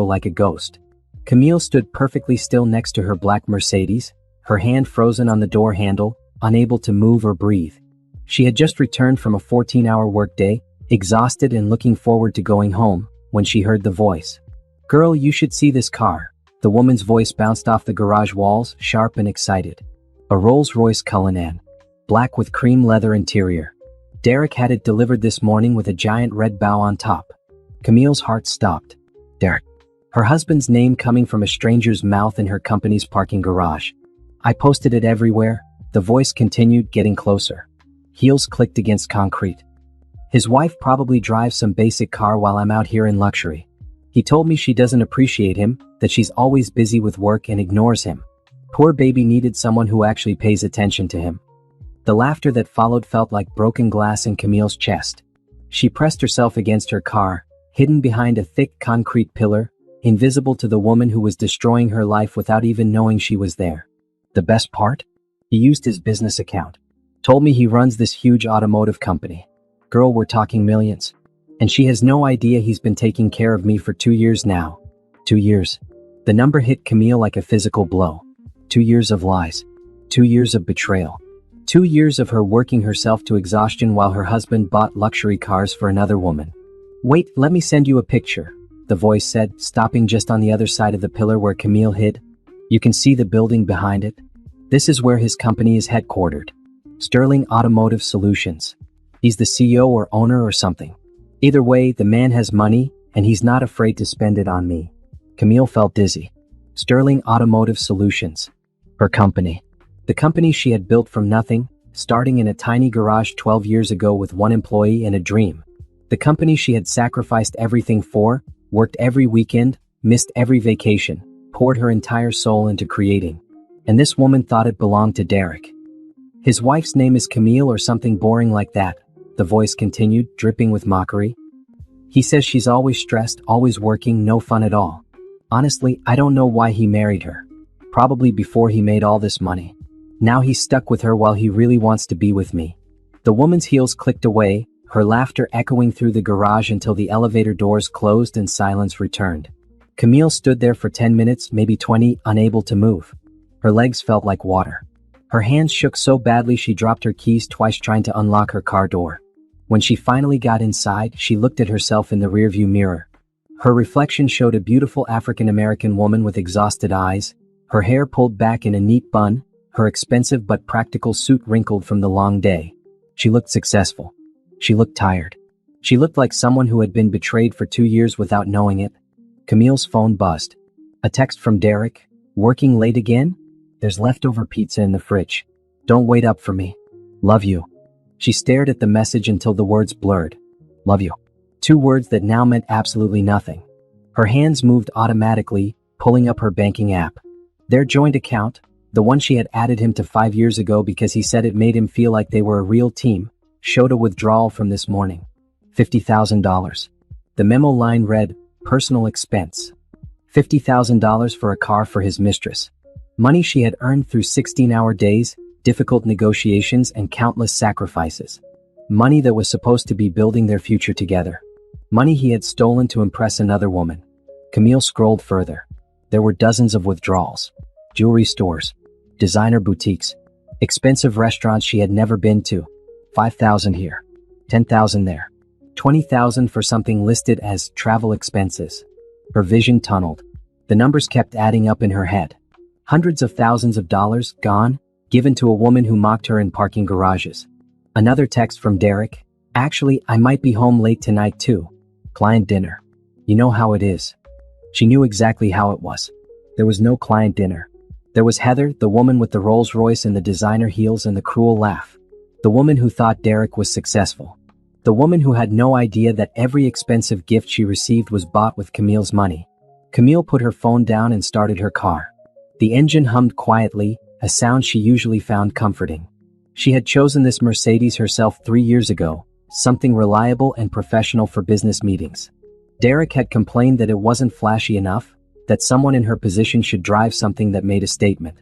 like a ghost. Camille stood perfectly still next to her black Mercedes, her hand frozen on the door handle, unable to move or breathe. She had just returned from a 14-hour workday, exhausted and looking forward to going home, when she heard the voice. "Girl, you should see this car." The woman's voice bounced off the garage walls, sharp and excited. A Rolls-Royce Cullinan, black with cream leather interior. Derek had it delivered this morning with a giant red bow on top. Camille's heart stopped. Derek. Her husband's name coming from a stranger's mouth in her company's parking garage. "I posted it everywhere." The voice continued, getting closer. Heels clicked against concrete. "His wife probably drives some basic car while I'm out here in luxury. He told me she doesn't appreciate him, that she's always busy with work and ignores him. Poor baby needed someone who actually pays attention to him." The laughter that followed felt like broken glass in Camille's chest. She pressed herself against her car, hidden behind a thick concrete pillar, invisible to the woman who was destroying her life without even knowing she was there. The best part? He used his business account. Told me he runs this huge automotive company. Girl, we're talking millions. And she has no idea he's been taking care of me for 2 years now. 2 years. The number hit Camille like a physical blow. 2 years of lies. 2 years of betrayal. 2 years of her working herself to exhaustion while her husband bought luxury cars for another woman. "Wait, let me send you a picture," the voice said, stopping just on the other side of the pillar where Camille hid. "You can see the building behind it. This is where his company is headquartered. Sterling Automotive Solutions. He's the CEO or owner or something. Either way, the man has money, and he's not afraid to spend it on me." Camille felt dizzy. Sterling Automotive Solutions. Her company. The company she had built from nothing, starting in a tiny garage 12 years ago with one employee and a dream. The company she had sacrificed everything for, worked every weekend, missed every vacation, poured her entire soul into creating. And this woman thought it belonged to Derek. "His wife's name is Camille or something boring like that," the voice continued, dripping with mockery. "He says she's always stressed, always working, no fun at all. Honestly, I don't know why he married her. Probably before he made all this money. Now he's stuck with her while he really wants to be with me." The woman's heels clicked away, her laughter echoing through the garage until the elevator doors closed and silence returned. Camille stood there for 10 minutes, maybe 20, unable to move. Her legs felt like water. Her hands shook so badly she dropped her keys twice trying to unlock her car door. When she finally got inside, she looked at herself in the rearview mirror. Her reflection showed a beautiful African-American woman with exhausted eyes, her hair pulled back in a neat bun, her expensive but practical suit wrinkled from the long day. She looked successful. She looked tired. She looked like someone who had been betrayed for 2 years without knowing it. Camille's phone buzzed. A text from Derek. "Working late again? There's leftover pizza in the fridge. Don't wait up for me. Love you." She stared at the message until the words blurred. "Love you." 2 words that now meant absolutely nothing. Her hands moved automatically, pulling up her banking app. Their joint account, the one she had added him to 5 years ago because he said it made him feel like they were a real team, showed a withdrawal from this morning. $50,000. The memo line read, "Personal expense. $50,000 for a car for his mistress." Money she had earned through 16-hour days, difficult negotiations, and countless sacrifices. Money that was supposed to be building their future together. Money he had stolen to impress another woman. Camille scrolled further. There were dozens of withdrawals. Jewelry stores. Designer boutiques. Expensive restaurants she had never been to. 5,000 here. 10,000 there. 20,000 for something listed as travel expenses. Her vision tunneled. The numbers kept adding up in her head. Hundreds of thousands of dollars gone, given to a woman who mocked her in parking garages. Another text from Derek. "Actually, I might be home late tonight too. Client dinner. You know how it is." She knew exactly how it was. There was no client dinner. There was Heather, the woman with the Rolls-Royce and the designer heels and the cruel laugh. The woman who thought Derek was successful. The woman who had no idea that every expensive gift she received was bought with Camille's money. Camille put her phone down and started her car. The engine hummed quietly, a sound she usually found comforting. She had chosen this Mercedes herself 3 years ago, something reliable and professional for business meetings. Derek had complained that it wasn't flashy enough, that someone in her position should drive something that made a statement.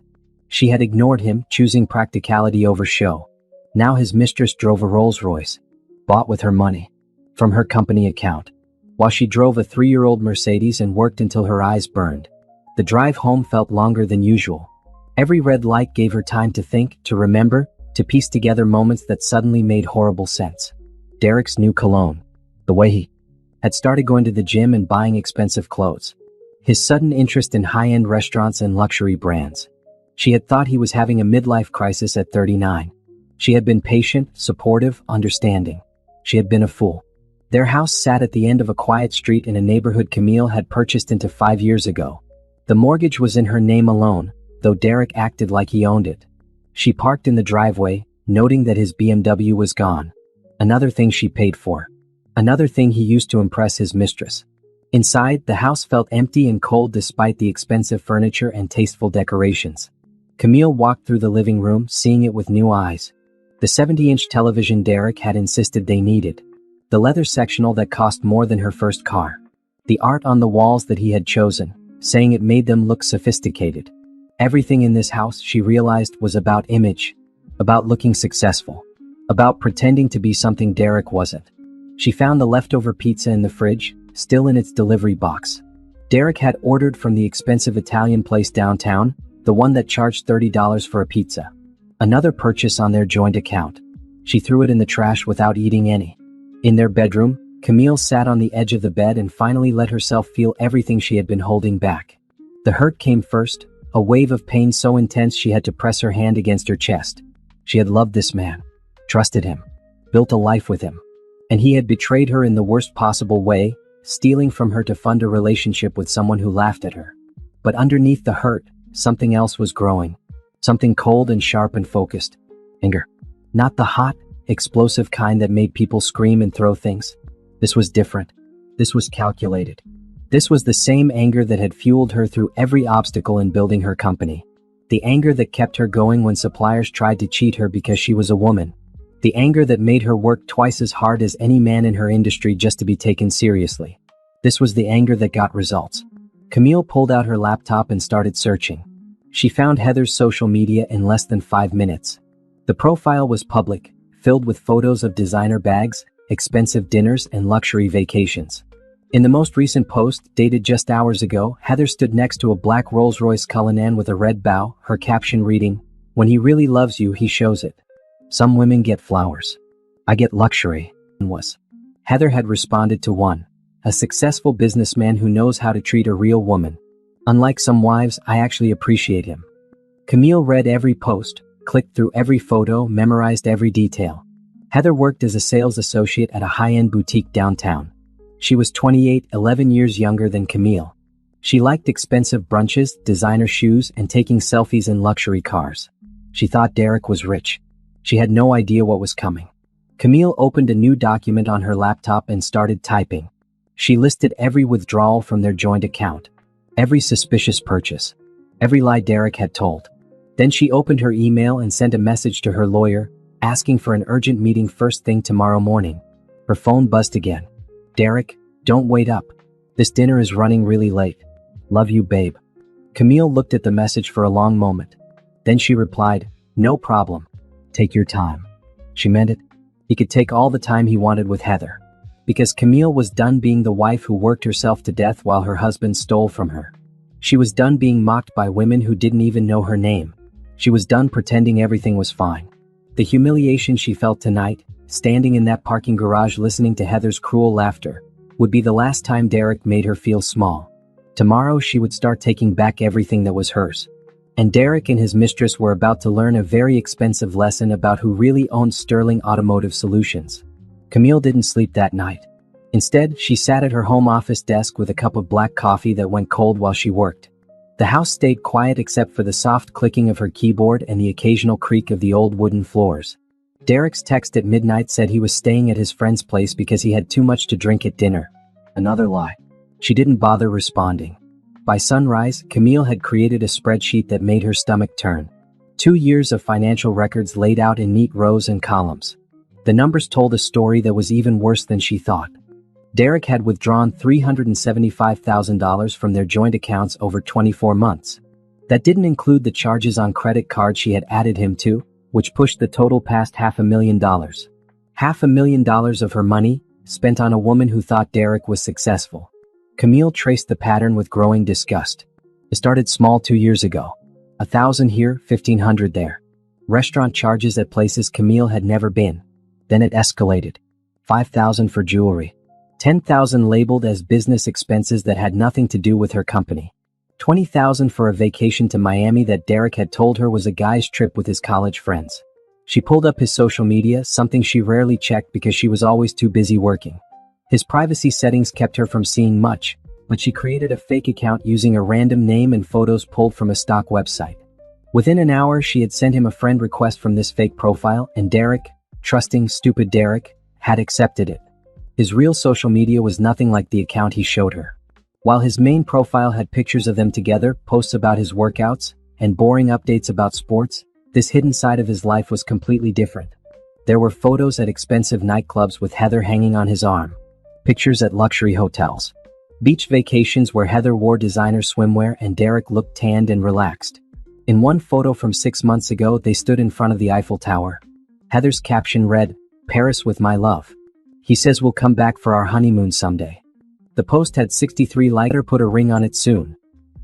She had ignored him, choosing practicality over show. Now his mistress drove a Rolls-Royce, bought with her money, from her company account. while she drove a 3-year-old Mercedes and worked until her eyes burned. The drive home felt longer than usual. Every red light gave her time to think, to remember, to piece together moments that suddenly made horrible sense. Derek's new cologne. The way he had started going to the gym and buying expensive clothes. His sudden interest in high-end restaurants and luxury brands. She had thought he was having a midlife crisis at 39. She had been patient, supportive, understanding. She had been a fool. Their house sat at the end of a quiet street in a neighborhood Camille had purchased into 5 years ago. The mortgage was in her name alone, though Derek acted like he owned it. She parked in the driveway, noting that his BMW was gone. Another thing she paid for. Another thing he used to impress his mistress. Inside, the house felt empty and cold despite the expensive furniture and tasteful decorations. Camille walked through the living room, seeing it with new eyes. The 70-inch television Derek had insisted they needed. The leather sectional that cost more than her first car. The art on the walls that he had chosen, saying it made them look sophisticated. Everything in this house, she realized, was about image. About looking successful. About pretending to be something Derek wasn't. She found the leftover pizza in the fridge, still in its delivery box. Derek had ordered from the expensive Italian place downtown, the one that charged $30 for a pizza. Another purchase on their joint account. She threw it in the trash without eating any. In their bedroom, Camille sat on the edge of the bed and finally let herself feel everything she had been holding back. The hurt came first, a wave of pain so intense she had to press her hand against her chest. She had loved this man, trusted him, built a life with him. And he had betrayed her in the worst possible way, stealing from her to fund a relationship with someone who laughed at her. But underneath the hurt, something else was growing. Something cold and sharp and focused. Anger. Not the hot, explosive kind that made people scream and throw things. This was different. This was calculated. This was the same anger that had fueled her through every obstacle in building her company. The anger that kept her going when suppliers tried to cheat her because she was a woman. The anger that made her work twice as hard as any man in her industry just to be taken seriously. This was the anger that got results. Camille pulled out her laptop and started searching. She found Heather's social media in less than 5 minutes. The profile was public, filled with photos of designer bags, expensive dinners, and luxury vacations. In the most recent post, dated just hours ago, Heather stood next to a black Rolls-Royce Cullinan with a red bow, her caption reading, "When he really loves you, he shows it. Some women get flowers. I get luxury." Heather had responded to one. A successful businessman who knows how to treat a real woman. Unlike some wives, I actually appreciate him. Camille read every post, clicked through every photo, memorized every detail. Heather worked as a sales associate at a high-end boutique downtown. She was 28, 11 years younger than Camille. She liked expensive brunches, designer shoes, and taking selfies in luxury cars. She thought Derek was rich. She had no idea what was coming. Camille opened a new document on her laptop and started typing. She listed every withdrawal from their joint account, every suspicious purchase, every lie Derek had told. Then she opened her email and sent a message to her lawyer, asking for an urgent meeting first thing tomorrow morning. Her phone buzzed again. "Derek, don't wait up. This dinner is running really late. Love you, babe." Camille looked at the message for a long moment. Then she replied, "No problem. Take your time." She meant it. He could take all the time he wanted with Heather. Because Camille was done being the wife who worked herself to death while her husband stole from her. She was done being mocked by women who didn't even know her name. She was done pretending everything was fine. The humiliation she felt tonight, standing in that parking garage listening to Heather's cruel laughter, would be the last time Derek made her feel small. Tomorrow she would start taking back everything that was hers. And Derek and his mistress were about to learn a very expensive lesson about who really owned Sterling Automotive Solutions. Camille didn't sleep that night. Instead, she sat at her home office desk with a cup of black coffee that went cold while she worked. The house stayed quiet except for the soft clicking of her keyboard and the occasional creak of the old wooden floors. Derek's text at midnight said he was staying at his friend's place because he had too much to drink at dinner. Another lie. She didn't bother responding. By sunrise, Camille had created a spreadsheet that made her stomach turn. 2 years of financial records laid out in neat rows and columns. The numbers told a story that was even worse than she thought. Derek had withdrawn $375,000 from their joint accounts over 24 months. That didn't include the charges on credit cards she had added him to, which pushed the total past $500,000. $500,000 of her money, spent on a woman who thought Derek was successful. Camille traced the pattern with growing disgust. It started small 2 years ago. 1,000 here, 1,500 there. Restaurant charges at places Camille had never been. Then it escalated. 5,000 for jewelry. 10,000 labeled as business expenses that had nothing to do with her company. 20,000 for a vacation to Miami that Derek had told her was a guy's trip with his college friends. She pulled up his social media, something she rarely checked because she was always too busy working. His privacy settings kept her from seeing much, but she created a fake account using a random name and photos pulled from a stock website. Within an hour, she had sent him a friend request from this fake profile, and Derek, trusting, stupid Derek, had accepted it. His real social media was nothing like the account he showed her. While his main profile had pictures of them together, posts about his workouts, and boring updates about sports, this hidden side of his life was completely different. There were photos at expensive nightclubs with Heather hanging on his arm. Pictures at luxury hotels. Beach vacations where Heather wore designer swimwear and Derek looked tanned and relaxed. In one photo from 6 months ago, they stood in front of the Eiffel Tower. Heather's caption read, "Paris with my love. He says we'll come back for our honeymoon someday." The post had 63 likes. Put a ring on it soon.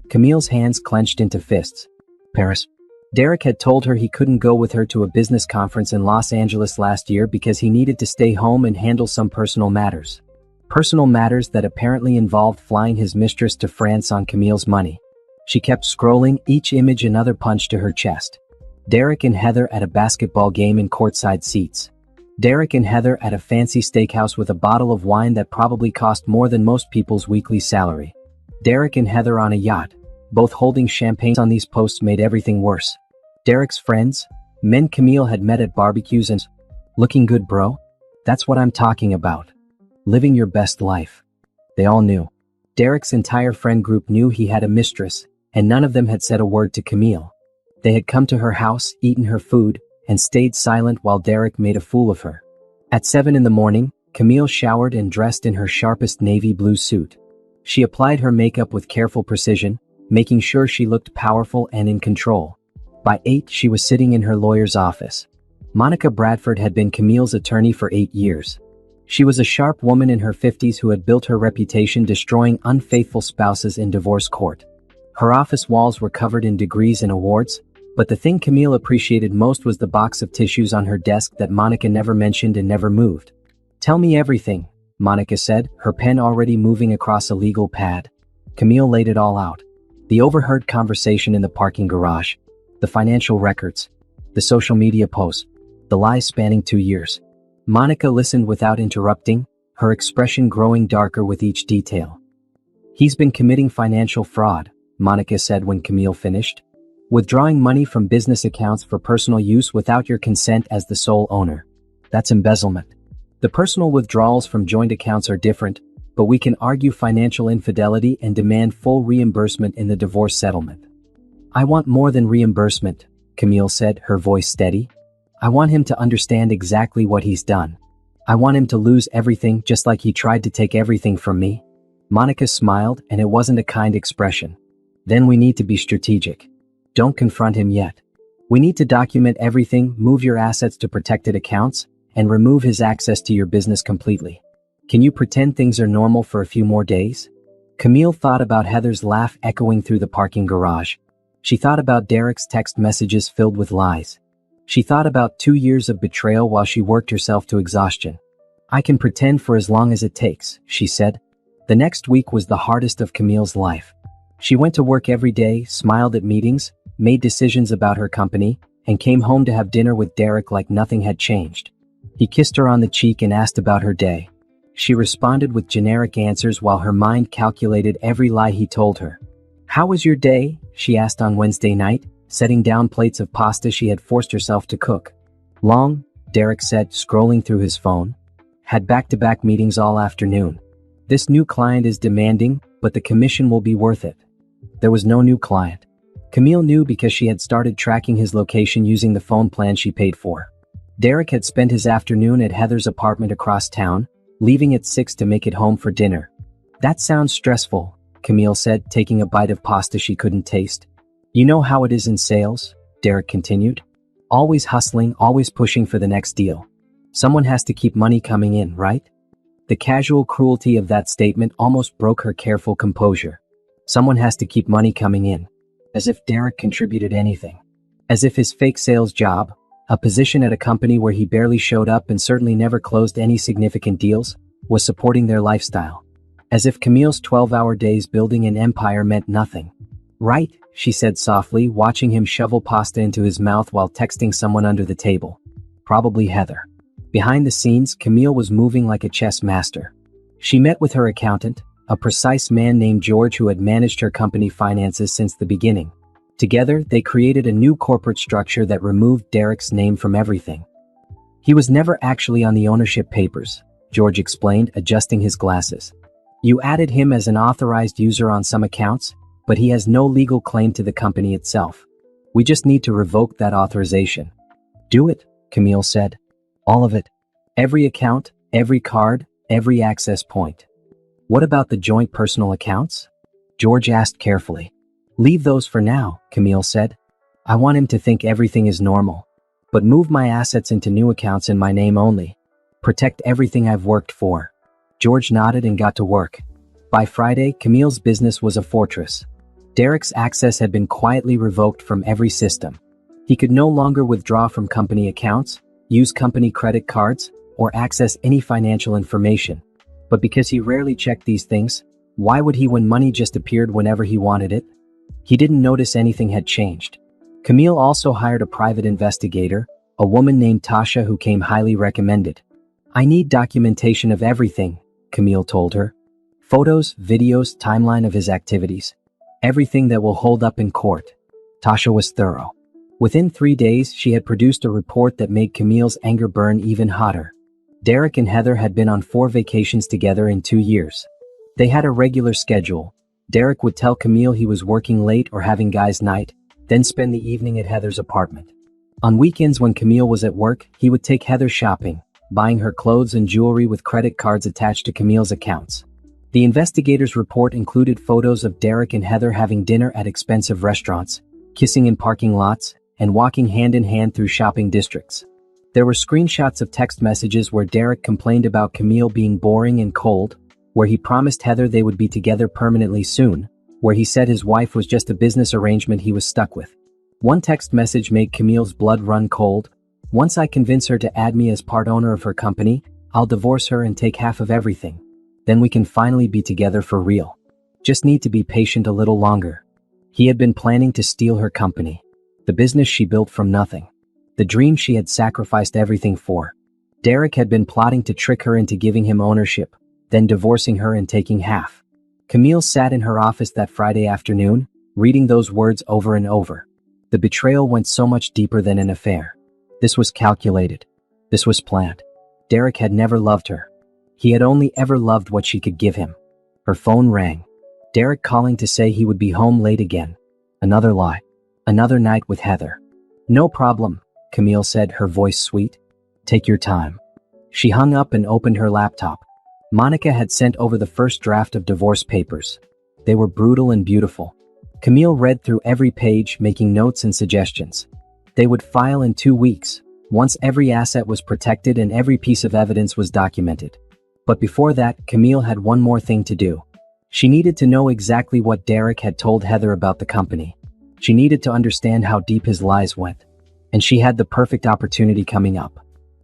Camille's hands clenched into fists. Paris. Derek had told her he couldn't go with her to a business conference in Los Angeles last year because he needed to stay home and handle some personal matters. Personal matters that apparently involved flying his mistress to France on Camille's money. She kept scrolling, each image another punch to her chest. Derek and Heather at a basketball game in courtside seats. Derek and Heather at a fancy steakhouse with a bottle of wine that probably cost more than most people's weekly salary. Derek and Heather on a yacht, both holding champagne. On these posts made everything worse. Derek's friends, men Camille had met at barbecues and looking good, bro? That's what I'm talking about. Living your best life. They all knew. Derek's entire friend group knew he had a mistress, and none of them had said a word to Camille. They had come to her house, eaten her food, and stayed silent while Derek made a fool of her. At 7 in the morning, Camille showered and dressed in her sharpest navy blue suit. She applied her makeup with careful precision, making sure she looked powerful and in control. By 8, she was sitting in her lawyer's office. Monica Bradford had been Camille's attorney for 8 years. She was a sharp woman in her 50s who had built her reputation destroying unfaithful spouses in divorce court. Her office walls were covered in degrees and awards, but the thing Camille appreciated most was the box of tissues on her desk that Monica never mentioned and never moved. "Tell me everything," Monica said, her pen already moving across a legal pad. Camille laid it all out. The overheard conversation in the parking garage, the financial records, the social media posts, the lies spanning 2 years. Monica listened without interrupting, her expression growing darker with each detail. "He's been committing financial fraud," Monica said when Camille finished. "Withdrawing money from business accounts for personal use without your consent as the sole owner. That's embezzlement. The personal withdrawals from joint accounts are different, but we can argue financial infidelity and demand full reimbursement in the divorce settlement." "I want more than reimbursement," Camille said, her voice steady. "I want him to understand exactly what he's done. I want him to lose everything just like he tried to take everything from me." Monica smiled, and it wasn't a kind expression. "Then we need to be strategic. Don't confront him yet. We need to document everything, move your assets to protected accounts, and remove his access to your business completely. Can you pretend things are normal for a few more days?" Camille thought about Heather's laugh echoing through the parking garage. She thought about Derek's text messages filled with lies. She thought about 2 years of betrayal while she worked herself to exhaustion. "I can pretend for as long as it takes," she said. The next week was the hardest of Camille's life. She went to work every day, smiled at meetings, made decisions about her company, and came home to have dinner with Derek like nothing had changed. He kissed her on the cheek and asked about her day. She responded with generic answers while her mind calculated every lie he told her. "How was your day?" she asked on Wednesday night, setting down plates of pasta she had forced herself to cook. "Long," Derek said, scrolling through his phone. "Had back-to-back meetings all afternoon. This new client is demanding, but the commission will be worth it." There was no new client. Camille knew because she had started tracking his location using the phone plan she paid for. Derek had spent his afternoon at Heather's apartment across town, leaving at 6 to make it home for dinner. "That sounds stressful," Camille said, taking a bite of pasta she couldn't taste. "You know how it is in sales," Derek continued. "Always hustling, always pushing for the next deal. Someone has to keep money coming in, right?" The casual cruelty of that statement almost broke her careful composure. Someone has to keep money coming in. As if Derek contributed anything. As if his fake sales job, a position at a company where he barely showed up and certainly never closed any significant deals, was supporting their lifestyle. As if Camille's 12-hour days building an empire meant nothing. Right, she said softly, watching him shovel pasta into his mouth while texting someone under the table. Probably Heather. Behind the scenes, Camille was moving like a chess master. She met with her accountant, a precise man named George who had managed her company finances since the beginning. Together, they created a new corporate structure that removed Derek's name from everything. He was never actually on the ownership papers, George explained, adjusting his glasses. You added him as an authorized user on some accounts, but he has no legal claim to the company itself. We just need to revoke that authorization. Do it, Camille said. All of it. Every account, every card, every access point. What about the joint personal accounts? George asked carefully. Leave those for now, Camille said. I want him to think everything is normal. But move my assets into new accounts in my name only. Protect everything I've worked for. George nodded and got to work. By Friday, Camille's business was a fortress. Derek's access had been quietly revoked from every system. He could no longer withdraw from company accounts, use company credit cards, or access any financial information. But because he rarely checked these things, why would he when money just appeared whenever he wanted it? He didn't notice anything had changed. Camille also hired a private investigator, a woman named Tasha who came highly recommended. I need documentation of everything, Camille told her. Photos, videos, timeline of his activities. Everything that will hold up in court. Tasha was thorough. Within 3 days, she had produced a report that made Camille's anger burn even hotter. Derek and Heather had been on 4 vacations together in 2 years. They had a regular schedule. Derek would tell Camille he was working late or having guys' night, then spend the evening at Heather's apartment. On weekends when Camille was at work, he would take Heather shopping, buying her clothes and jewelry with credit cards attached to Camille's accounts. The investigator's report included photos of Derek and Heather having dinner at expensive restaurants, kissing in parking lots, and walking hand in hand through shopping districts. There were screenshots of text messages where Derek complained about Camille being boring and cold, where he promised Heather they would be together permanently soon, where he said his wife was just a business arrangement he was stuck with. One text message made Camille's blood run cold. Once I convince her to add me as part owner of her company, I'll divorce her and take half of everything. Then we can finally be together for real. Just need to be patient a little longer. He had been planning to steal her company. The business she built from nothing. The dream she had sacrificed everything for. Derek had been plotting to trick her into giving him ownership, then divorcing her and taking half. Camille sat in her office that Friday afternoon, reading those words over and over. The betrayal went so much deeper than an affair. This was calculated. This was planned. Derek had never loved her. He had only ever loved what she could give him. Her phone rang. Derek calling to say he would be home late again. Another lie. Another night with Heather. No problem, Camille said, her voice sweet. Take your time. She hung up and opened her laptop. Monica had sent over the first draft of divorce papers. They were brutal and beautiful. Camille read through every page, making notes and suggestions. They would file in 2 weeks, once every asset was protected and every piece of evidence was documented. But before that, Camille had one more thing to do. She needed to know exactly what Derek had told Heather about the company. She needed to understand how deep his lies went. And she had the perfect opportunity coming up.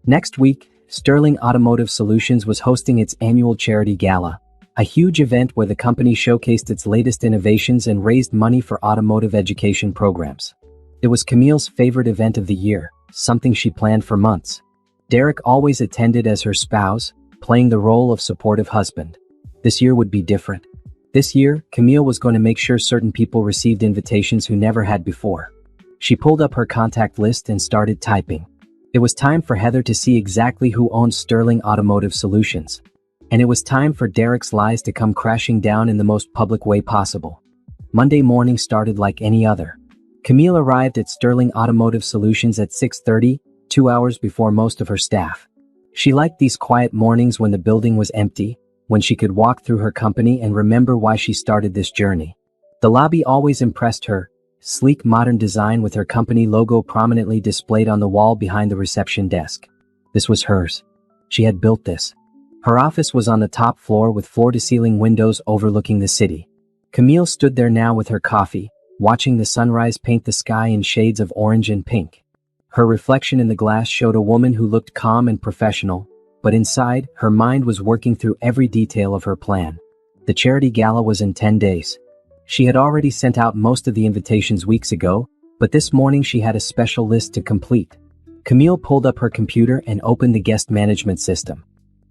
Next week, Sterling Automotive Solutions was hosting its annual charity gala, a huge event where the company showcased its latest innovations and raised money for automotive education programs. It was Camille's favorite event of the year, something she planned for months. Derek always attended as her spouse, playing the role of supportive husband. This year would be different. This year, Camille was going to make sure certain people received invitations who never had before. She pulled up her contact list and started typing. It was time for Heather to see exactly who owned Sterling Automotive Solutions. And it was time for Derek's lies to come crashing down in the most public way possible. Monday morning started like any other. Camille arrived at Sterling Automotive Solutions at 6:30, 2 hours before most of her staff. She liked these quiet mornings when the building was empty, when she could walk through her company and remember why she started this journey. The lobby always impressed her, sleek modern design with her company logo prominently displayed on the wall behind the reception desk. This was hers. She had built this. Her office was on the top floor with floor-to-ceiling windows overlooking the city. Camille stood there now with her coffee, watching the sunrise paint the sky in shades of orange and pink. Her reflection in the glass showed a woman who looked calm and professional, but inside, her mind was working through every detail of her plan. The charity gala was in 10 days. She had already sent out most of the invitations weeks ago, but this morning she had a special list to complete. Camille pulled up her computer and opened the guest management system.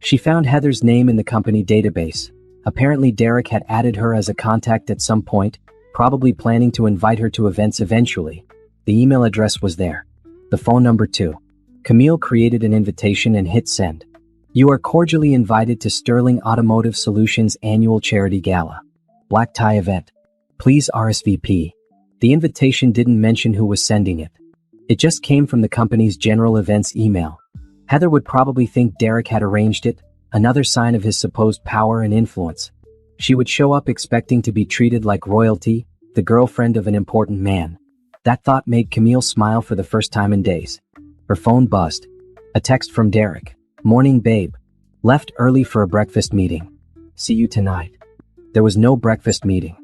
She found Heather's name in the company database. Apparently Derek had added her as a contact at some point, probably planning to invite her to events eventually. The email address was there. The phone number too. Camille created an invitation and hit send. You are cordially invited to Sterling Automotive Solutions Annual Charity Gala. Black tie event. Please RSVP. The invitation didn't mention who was sending it. It just came from the company's general events email. Heather would probably think Derek had arranged it, another sign of his supposed power and influence. She would show up expecting to be treated like royalty, the girlfriend of an important man. That thought made Camille smile for the first time in days. Her phone buzzed. A text from Derek. Morning, babe. Left early for a breakfast meeting. See you tonight. There was no breakfast meeting.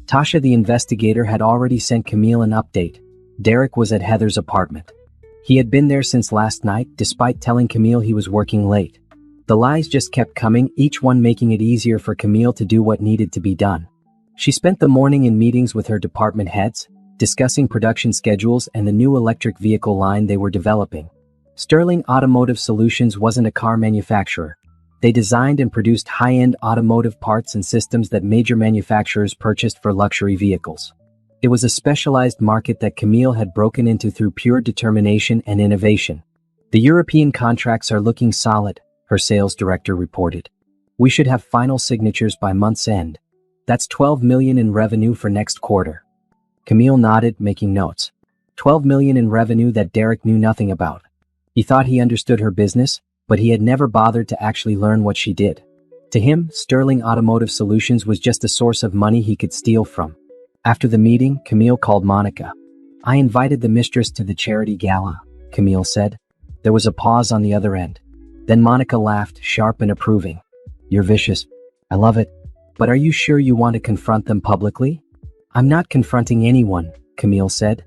Tasha the investigator had already sent Camille an update. Derek was at Heather's apartment. He had been there since last night, despite telling Camille he was working late. The lies just kept coming, each one making it easier for Camille to do what needed to be done. She spent the morning in meetings with her department heads, discussing production schedules and the new electric vehicle line they were developing. Sterling Automotive Solutions wasn't a car manufacturer. They designed and produced high-end automotive parts and systems that major manufacturers purchased for luxury vehicles. It was a specialized market that Camille had broken into through pure determination and innovation. The European contracts are looking solid, her sales director reported. We should have final signatures by month's end. That's $12 million in revenue for next quarter. Camille nodded, making notes. $12 million in revenue that Derek knew nothing about. He thought he understood her business, but he had never bothered to actually learn what she did. To him, Sterling Automotive Solutions was just a source of money he could steal from. After the meeting, Camille called Monica. I invited the mistress to the charity gala, Camille said. There was a pause on the other end. Then Monica laughed, sharp and approving. You're vicious. I love it. But are you sure you want to confront them publicly? I'm not confronting anyone, Camille said.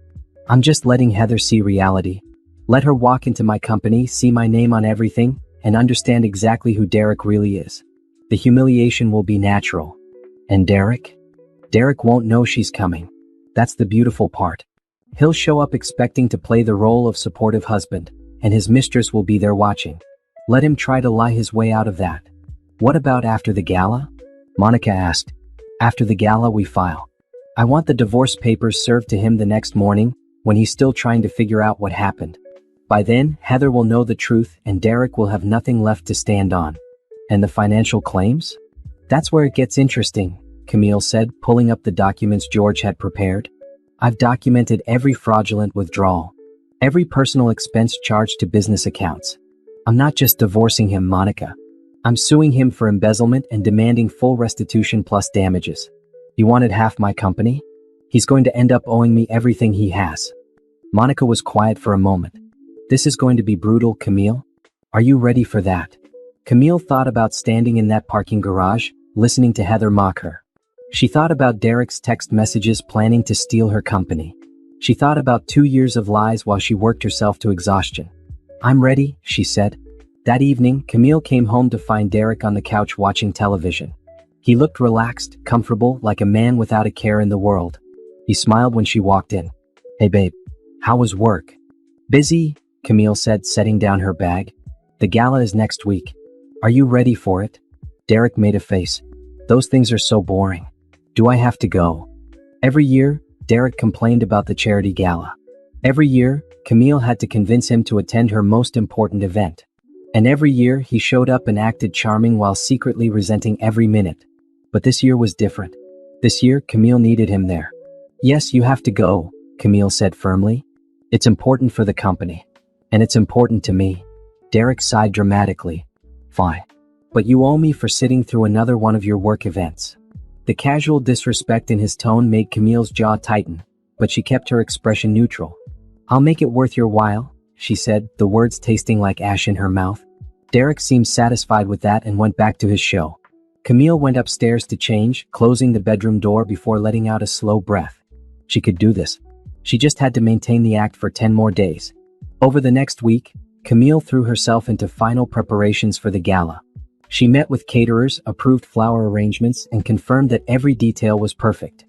I'm just letting Heather see reality. Let her walk into my company, see my name on everything, and understand exactly who Derek really is. The humiliation will be natural. And Derek? Derek won't know she's coming. That's the beautiful part. He'll show up expecting to play the role of supportive husband, and his mistress will be there watching. Let him try to lie his way out of that. What about after the gala? Monica asked. After the gala we file. I want the divorce papers served to him the next morning, when he's still trying to figure out what happened. By then, Heather will know the truth and Derek will have nothing left to stand on. And the financial claims? That's where it gets interesting, Camille said, pulling up the documents George had prepared. I've documented every fraudulent withdrawal, every personal expense charged to business accounts. I'm not just divorcing him, Monica. I'm suing him for embezzlement and demanding full restitution plus damages. He wanted half my company? He's going to end up owing me everything he has. Monica was quiet for a moment. This is going to be brutal, Camille. Are you ready for that? Camille thought about standing in that parking garage, listening to Heather mock her. She thought about Derek's text messages planning to steal her company. She thought about 2 years of lies while she worked herself to exhaustion. I'm ready, she said. That evening, Camille came home to find Derek on the couch watching television. He looked relaxed, comfortable, like a man without a care in the world. He smiled when she walked in. Hey babe, how was work? Busy, Camille said, setting down her bag. The gala is next week. Are you ready for it? Derek made a face. Those things are so boring. Do I have to go? Every year, Derek complained about the charity gala. Every year, Camille had to convince him to attend her most important event. And every year, he showed up and acted charming while secretly resenting every minute. But this year was different. This year, Camille needed him there. Yes, you have to go, Camille said firmly. It's important for the company. And it's important to me. Derek sighed dramatically. Fine. But you owe me for sitting through another one of your work events. The casual disrespect in his tone made Camille's jaw tighten, but she kept her expression neutral. I'll make it worth your while, she said, the words tasting like ash in her mouth. Derek seemed satisfied with that and went back to his show. Camille went upstairs to change, closing the bedroom door before letting out a slow breath. She could do this. She just had to maintain the act for 10 more days. Over the next week, Camille threw herself into final preparations for the gala. She met with caterers, approved flower arrangements, and confirmed that every detail was perfect.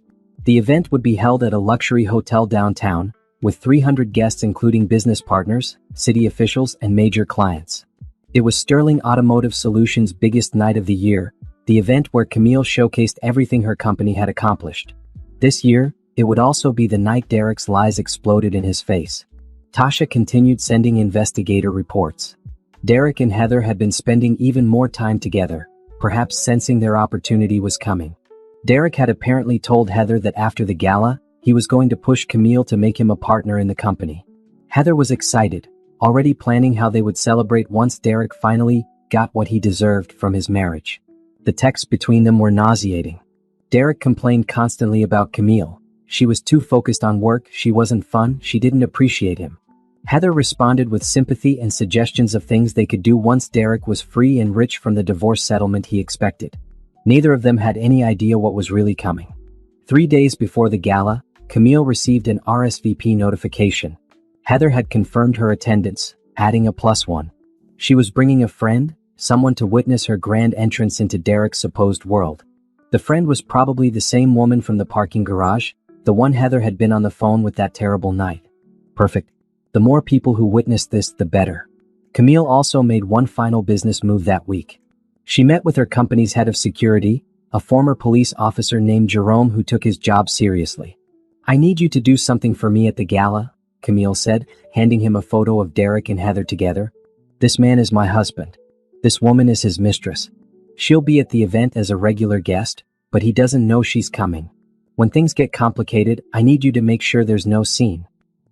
The event would be held at a luxury hotel downtown, with 300 guests including business partners, city officials, and major clients. It was Sterling Automotive Solutions' biggest night of the year, the event where Camille showcased everything her company had accomplished. This year, it would also be the night Derek's lies exploded in his face. Tasha continued sending investigator reports. Derek and Heather had been spending even more time together, perhaps sensing their opportunity was coming. Derek had apparently told Heather that after the gala, he was going to push Camille to make him a partner in the company. Heather was excited, already planning how they would celebrate once Derek finally got what he deserved from his marriage. The texts between them were nauseating. Derek complained constantly about Camille. She was too focused on work, she wasn't fun, she didn't appreciate him. Heather responded with sympathy and suggestions of things they could do once Derek was free and rich from the divorce settlement he expected. Neither of them had any idea what was really coming. 3 days before the gala, Camille received an RSVP notification. Heather had confirmed her attendance, adding a +1. She was bringing a friend, someone to witness her grand entrance into Derek's supposed world. The friend was probably the same woman from the parking garage, the one Heather had been on the phone with that terrible night. Perfect. The more people who witnessed this, the better. Camille also made one final business move that week. She met with her company's head of security, a former police officer named Jerome who took his job seriously. "I need you to do something for me at the gala," Camille said, handing him a photo of Derek and Heather together. "This man is my husband. This woman is his mistress. She'll be at the event as a regular guest, but he doesn't know she's coming. When things get complicated, I need you to make sure there's no scene.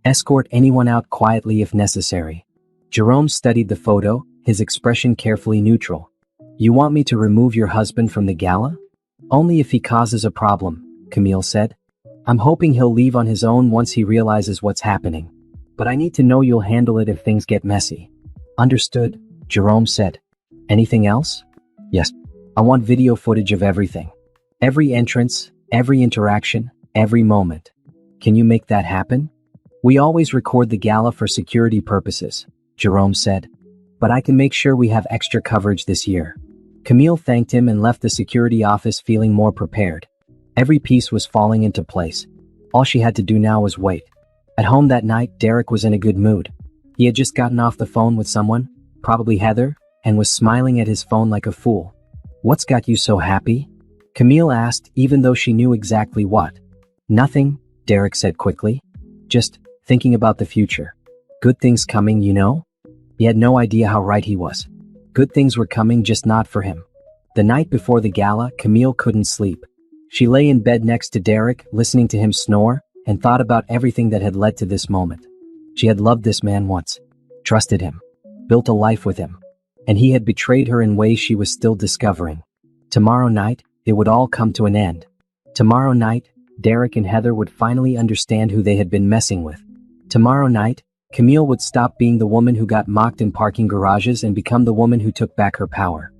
Escort anyone out quietly if necessary." Jerome studied the photo, his expression carefully neutral. "You want me to remove your husband from the gala?" "Only if he causes a problem," Camille said. "I'm hoping he'll leave on his own once he realizes what's happening. But I need to know you'll handle it if things get messy." "Understood," Jerome said. "Anything else?" "Yes. I want video footage of everything. Every entrance, every interaction, every moment. Can you make that happen?" "We always record the gala for security purposes," Jerome said. "But I can make sure we have extra coverage this year." Camille thanked him and left the security office feeling more prepared. Every piece was falling into place. All she had to do now was wait. At home that night, Derek was in a good mood. He had just gotten off the phone with someone, probably Heather, and was smiling at his phone like a fool. "What's got you so happy?" Camille asked, even though she knew exactly what. "Nothing," Derek said quickly. "Just thinking about the future. Good things coming, you know?" He had no idea how right he was. Good things were coming, just not for him. The night before the gala, Camille couldn't sleep. She lay in bed next to Derek, listening to him snore, and thought about everything that had led to this moment. She had loved this man once, trusted him, built a life with him, and he had betrayed her in ways she was still discovering. Tomorrow night, it would all come to an end. Tomorrow night, Derek and Heather would finally understand who they had been messing with. Tomorrow night, Camille would stop being the woman who got mocked in parking garages and become the woman who took back her power.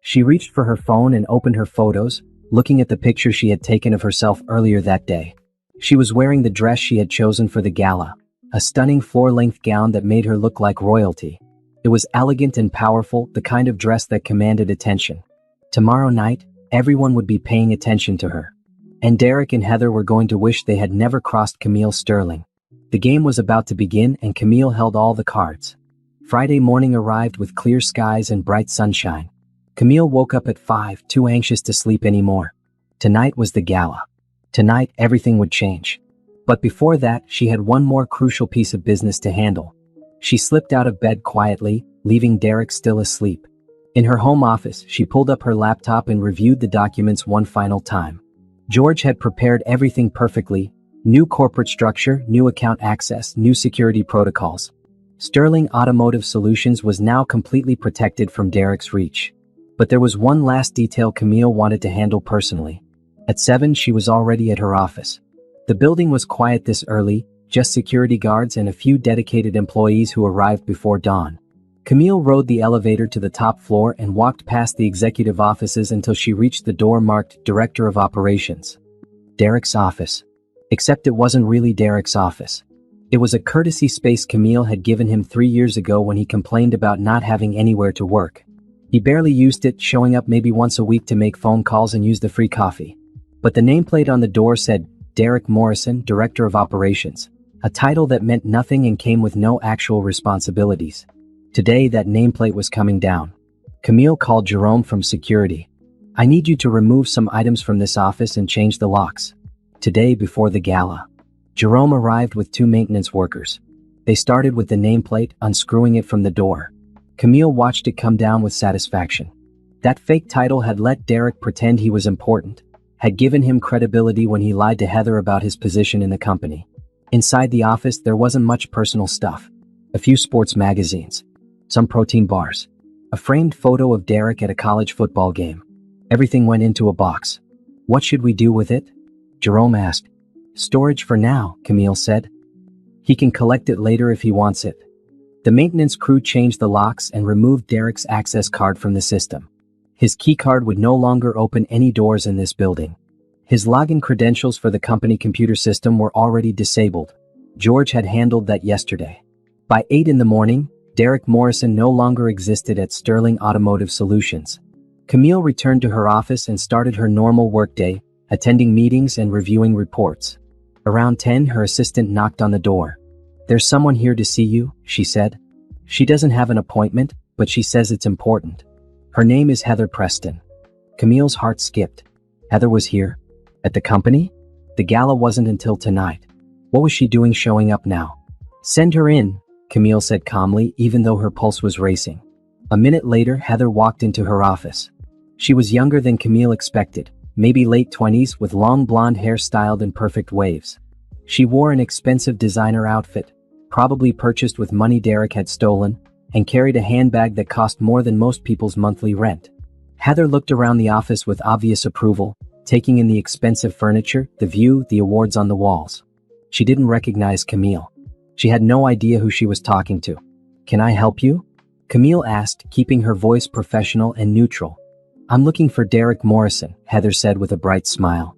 She reached for her phone and opened her photos, looking at the picture she had taken of herself earlier that day. She was wearing the dress she had chosen for the gala, a stunning floor-length gown that made her look like royalty. It was elegant and powerful, the kind of dress that commanded attention. Tomorrow night, everyone would be paying attention to her. And Derek and Heather were going to wish they had never crossed Camille Sterling. The game was about to begin and Camille held all the cards. Friday morning arrived with clear skies and bright sunshine. Camille woke up at 5, too anxious to sleep anymore. Tonight was the gala. Tonight, everything would change. But before that, she had one more crucial piece of business to handle. She slipped out of bed quietly, leaving Derek still asleep. In her home office, she pulled up her laptop and reviewed the documents one final time. George had prepared everything perfectly. New corporate structure, new account access, new security protocols. Sterling Automotive Solutions was now completely protected from Derek's reach. But there was one last detail Camille wanted to handle personally. At 7, she was already at her office. The building was quiet this early, just security guards and a few dedicated employees who arrived before dawn. Camille rode the elevator to the top floor and walked past the executive offices until she reached the door marked Director of Operations. Derek's office. Except it wasn't really Derek's office. It was a courtesy space Camille had given him 3 years ago when he complained about not having anywhere to work. He barely used it, showing up maybe once a week to make phone calls and use the free coffee. But the nameplate on the door said, Derek Morrison, Director of Operations, a title that meant nothing and came with no actual responsibilities. Today that nameplate was coming down. Camille called Jerome from security. I need you to remove some items from this office and change the locks. Today before the gala. Jerome arrived with 2 maintenance workers. They started with the nameplate, unscrewing it from the door. Camille watched it come down with satisfaction. That fake title had let Derek pretend he was important, had given him credibility when he lied to Heather about his position in the company. Inside the office there wasn't much personal stuff. A few sports magazines. Some protein bars. A framed photo of Derek at a college football game. Everything went into a box. What should we do with it? Jerome asked. Storage for now, Camille said. He can collect it later if he wants it. The maintenance crew changed the locks and removed Derek's access card from the system. His keycard would no longer open any doors in this building. His login credentials for the company computer system were already disabled. George had handled that yesterday. By 8 in the morning, Derek Morrison no longer existed at Sterling Automotive Solutions. Camille returned to her office and started her normal workday, attending meetings and reviewing reports. Around 10, her assistant knocked on the door. There's someone here to see you, she said. She doesn't have an appointment, but she says it's important. Her name is Heather Preston. Camille's heart skipped. Heather was here? At the company? The gala wasn't until tonight. What was she doing showing up now? Send her in, Camille said calmly, even though her pulse was racing. A minute later, Heather walked into her office. She was younger than Camille expected, maybe late 20s, with long blonde hair styled in perfect waves. She wore an expensive designer outfit, probably purchased with money Derek had stolen, and carried a handbag that cost more than most people's monthly rent. Heather looked around the office with obvious approval, taking in the expensive furniture, the view, the awards on the walls. She didn't recognize Camille. She had no idea who she was talking to. Can I help you? Camille asked, keeping her voice professional and neutral. I'm looking for Derek Morrison, Heather said with a bright smile.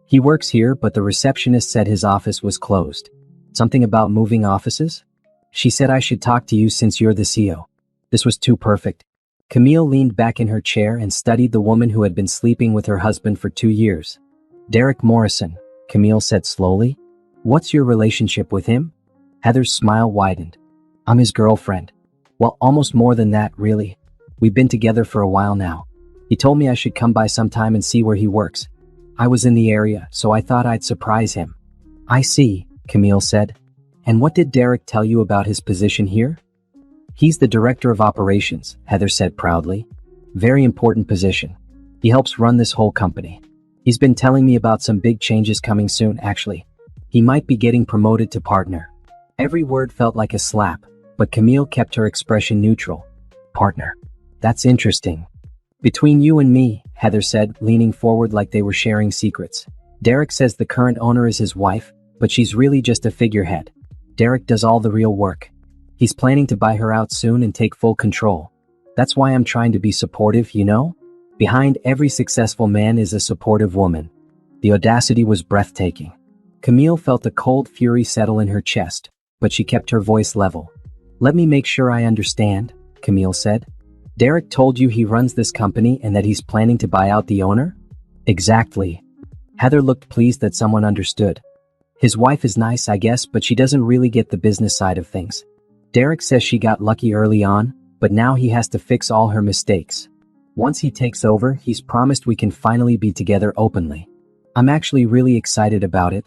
He works here, but the receptionist said his office was closed. Something about moving offices? She said I should talk to you since you're the CEO. This was too perfect. Camille leaned back in her chair and studied the woman who had been sleeping with her husband for 2 years. Derek Morrison, Camille said slowly. What's your relationship with him? Heather's smile widened. I'm his girlfriend. Well, almost more than that, really. We've been together for a while now. He told me I should come by sometime and see where he works. I was in the area, so I thought I'd surprise him. I see, Camille said. And what did Derek tell you about his position here? He's the Director of Operations, Heather said proudly. Very important position. He helps run this whole company. He's been telling me about some big changes coming soon, actually. He might be getting promoted to partner. Every word felt like a slap, but Camille kept her expression neutral. Partner. That's interesting. Between you and me, Heather said, leaning forward like they were sharing secrets. Derek says the current owner is his wife, but she's really just a figurehead. Derek does all the real work. He's planning to buy her out soon and take full control. That's why I'm trying to be supportive, you know? Behind every successful man is a supportive woman. The audacity was breathtaking. Camille felt a cold fury settle in her chest, but she kept her voice level. Let me make sure I understand, Camille said. Derek told you he runs this company and that he's planning to buy out the owner? Exactly. Heather looked pleased that someone understood. His wife is nice, I guess, but she doesn't really get the business side of things. Derek says she got lucky early on, but now he has to fix all her mistakes. Once he takes over, he's promised we can finally be together openly. I'm actually really excited about it.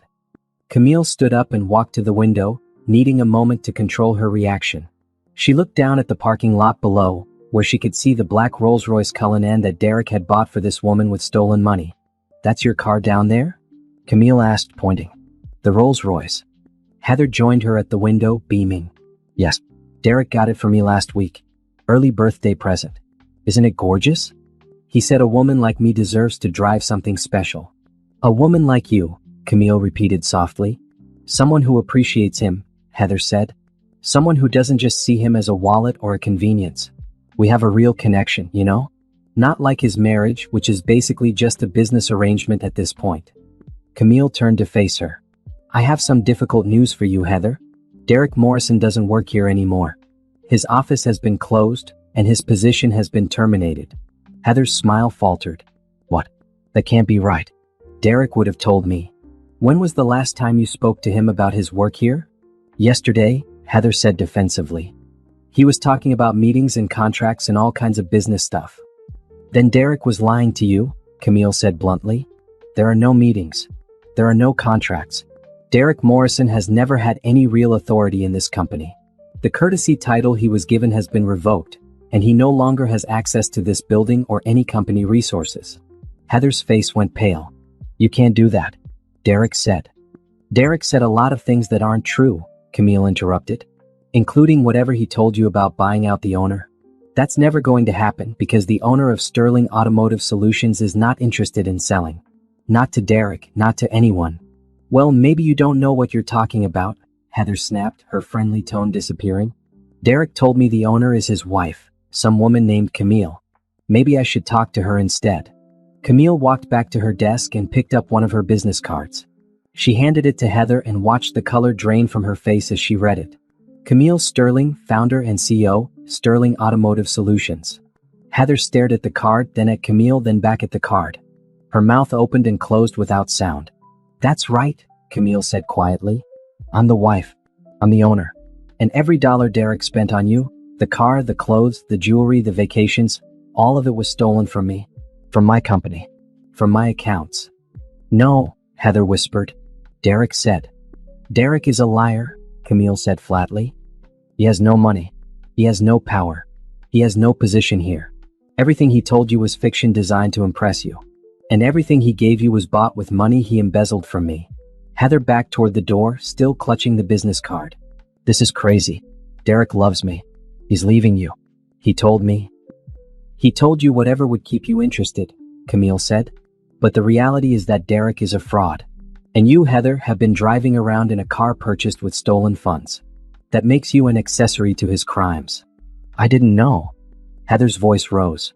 Camille stood up and walked to the window, needing a moment to control her reaction. She looked down at the parking lot below, where she could see the black Rolls-Royce Cullinan that Derek had bought for this woman with stolen money. That's your car down there? Camille asked, pointing. The Rolls-Royce. Heather joined her at the window, beaming. Yes, Derek got it for me last week. Early birthday present. Isn't it gorgeous? He said a woman like me deserves to drive something special. A woman like you, Camille repeated softly. Someone who appreciates him, Heather said. Someone who doesn't just see him as a wallet or a convenience. We have a real connection, you know? Not like his marriage, which is basically just a business arrangement at this point. Camille turned to face her. I have some difficult news for you, Heather. Derek Morrison doesn't work here anymore. His office has been closed, and his position has been terminated. Heather's smile faltered. What? That can't be right. Derek would have told me. When was the last time you spoke to him about his work here? Yesterday, Heather said defensively. He was talking about meetings and contracts and all kinds of business stuff. Then Derek was lying to you, Camille said bluntly. There are no meetings. There are no contracts. Derek Morrison has never had any real authority in this company. The courtesy title he was given has been revoked, and he no longer has access to this building or any company resources. Heather's face went pale. You can't do that, Derek said. Derek said a lot of things that aren't true, Camille interrupted, including whatever he told you about buying out the owner. That's never going to happen because the owner of Sterling Automotive Solutions is not interested in selling. Not to Derek, not to anyone. Well, maybe you don't know what you're talking about, Heather snapped, her friendly tone disappearing. Derek told me the owner is his wife, some woman named Camille. Maybe I should talk to her instead. Camille walked back to her desk and picked up one of her business cards. She handed it to Heather and watched the color drain from her face as she read it. Camille Sterling, founder and CEO, Sterling Automotive Solutions. Heather stared at the card, then at Camille, then back at the card. Her mouth opened and closed without sound. That's right, Camille said quietly. I'm the wife. I'm the owner. And every dollar Derek spent on you, the car, the clothes, the jewelry, the vacations, all of it was stolen from me. From my company. From my accounts. No, Heather whispered. Derek said. Derek is a liar, Camille said flatly. He has no money. He has no power. He has no position here. Everything he told you was fiction designed to impress you. And everything he gave you was bought with money he embezzled from me. Heather backed toward the door, still clutching the business card. This is crazy. Derek loves me. He's leaving you. He told me. He told you whatever would keep you interested, Camille said. But the reality is that Derek is a fraud. And you, Heather, have been driving around in a car purchased with stolen funds. That makes you an accessory to his crimes. I didn't know. Heather's voice rose.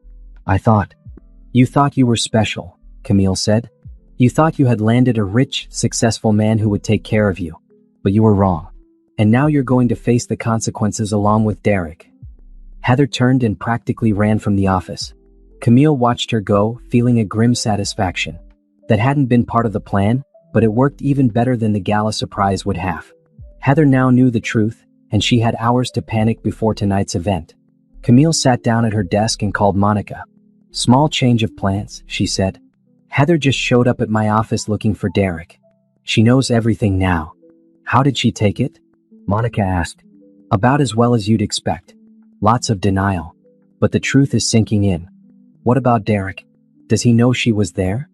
You thought you were special, Camille said. You thought you had landed a rich, successful man who would take care of you. But you were wrong. And now you're going to face the consequences along with Derek. Heather turned and practically ran from the office. Camille watched her go, feeling a grim satisfaction. That hadn't been part of the plan, but it worked even better than the gala surprise would have. Heather now knew the truth, and she had hours to panic before tonight's event. Camille sat down at her desk and called Monica. Small change of plans, she said. Heather just showed up at my office looking for Derek. She knows everything now. How did she take it? Monica asked. About as well as you'd expect. Lots of denial. But the truth is sinking in. What about Derek? Does he know she was there?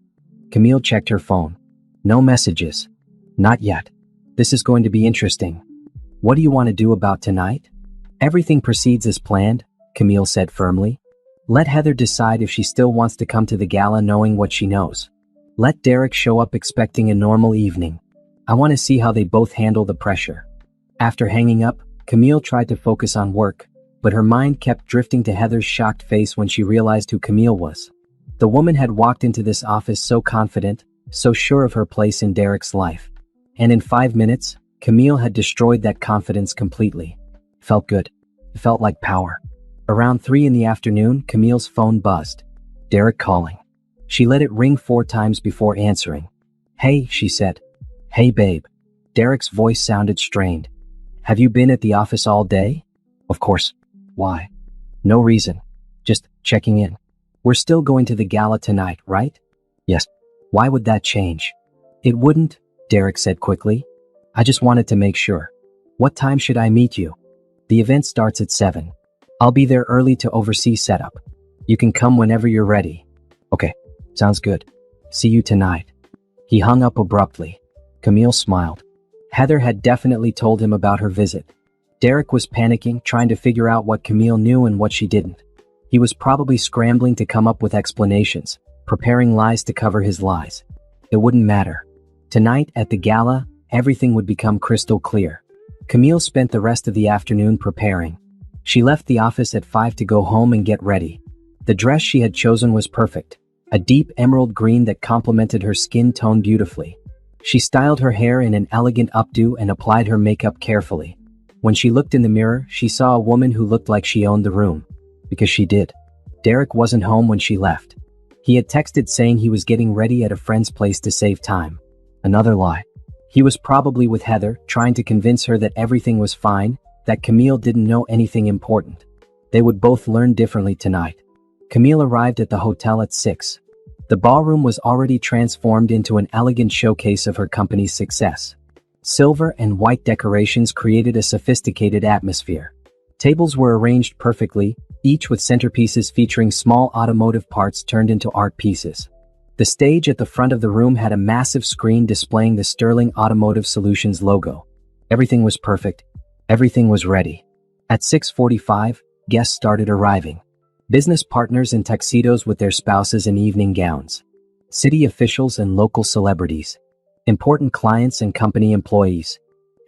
Camille checked her phone. No messages. Not yet. This is going to be interesting. What do you want to do about tonight? Everything proceeds as planned, Camille said firmly. Let Heather decide if she still wants to come to the gala knowing what she knows. Let Derek show up expecting a normal evening. I want to see how they both handle the pressure. After hanging up, Camille tried to focus on work, but her mind kept drifting to Heather's shocked face when she realized who Camille was. The woman had walked into this office so confident, so sure of her place in Derek's life. And in 5 minutes, Camille had destroyed that confidence completely. Felt good. It felt like power. Around 3 in the afternoon, Camille's phone buzzed. Derek calling. She let it ring 4 times before answering. Hey, she said. Hey, babe. Derek's voice sounded strained. Have you been at the office all day? Of course. Why? No reason. Just checking in. We're still going to the gala tonight, right? Yes. Why would that change? It wouldn't, Derek said quickly. I just wanted to make sure. What time should I meet you? The event starts at 7. I'll be there early to oversee setup. You can come whenever you're ready. Okay, sounds good. See you tonight. He hung up abruptly. Camille smiled. Heather had definitely told him about her visit. Derek was panicking, trying to figure out what Camille knew and what she didn't. He was probably scrambling to come up with explanations, preparing lies to cover his lies. It wouldn't matter. Tonight, at the gala, everything would become crystal clear. Camille spent the rest of the afternoon preparing. She left the office at 5 to go home and get ready. The dress she had chosen was perfect, a deep emerald green that complemented her skin tone beautifully. She styled her hair in an elegant updo and applied her makeup carefully. When she looked in the mirror, she saw a woman who looked like she owned the room. Because she did. Derek wasn't home when she left. He had texted saying he was getting ready at a friend's place to save time. Another lie. He was probably with Heather, trying to convince her that everything was fine, that Camille didn't know anything important. They would both learn differently tonight. Camille arrived at the hotel at 6. The ballroom was already transformed into an elegant showcase of her company's success. Silver and white decorations created a sophisticated atmosphere. Tables were arranged perfectly, each with centerpieces featuring small automotive parts turned into art pieces. The stage at the front of the room had a massive screen displaying the Sterling Automotive Solutions logo. Everything was perfect. Everything was ready. At 6:45, guests started arriving. Business partners in tuxedos with their spouses in evening gowns. City officials and local celebrities. Important clients and company employees.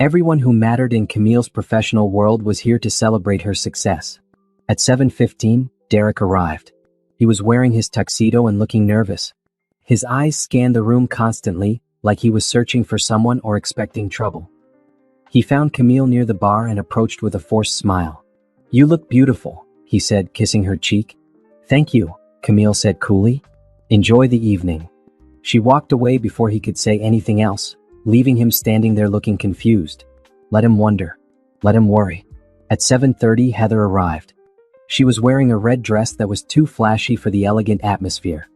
Everyone who mattered in Camille's professional world was here to celebrate her success. At 7:15, Derek arrived. He was wearing his tuxedo and looking nervous. His eyes scanned the room constantly, like he was searching for someone or expecting trouble. He found Camille near the bar and approached with a forced smile. "You look beautiful," he said, kissing her cheek. "Thank you," Camille said coolly. "Enjoy the evening." She walked away before he could say anything else, leaving him standing there looking confused. Let him wonder. Let him worry. At 7:30, Heather arrived. She was wearing a red dress that was too flashy for the elegant atmosphere.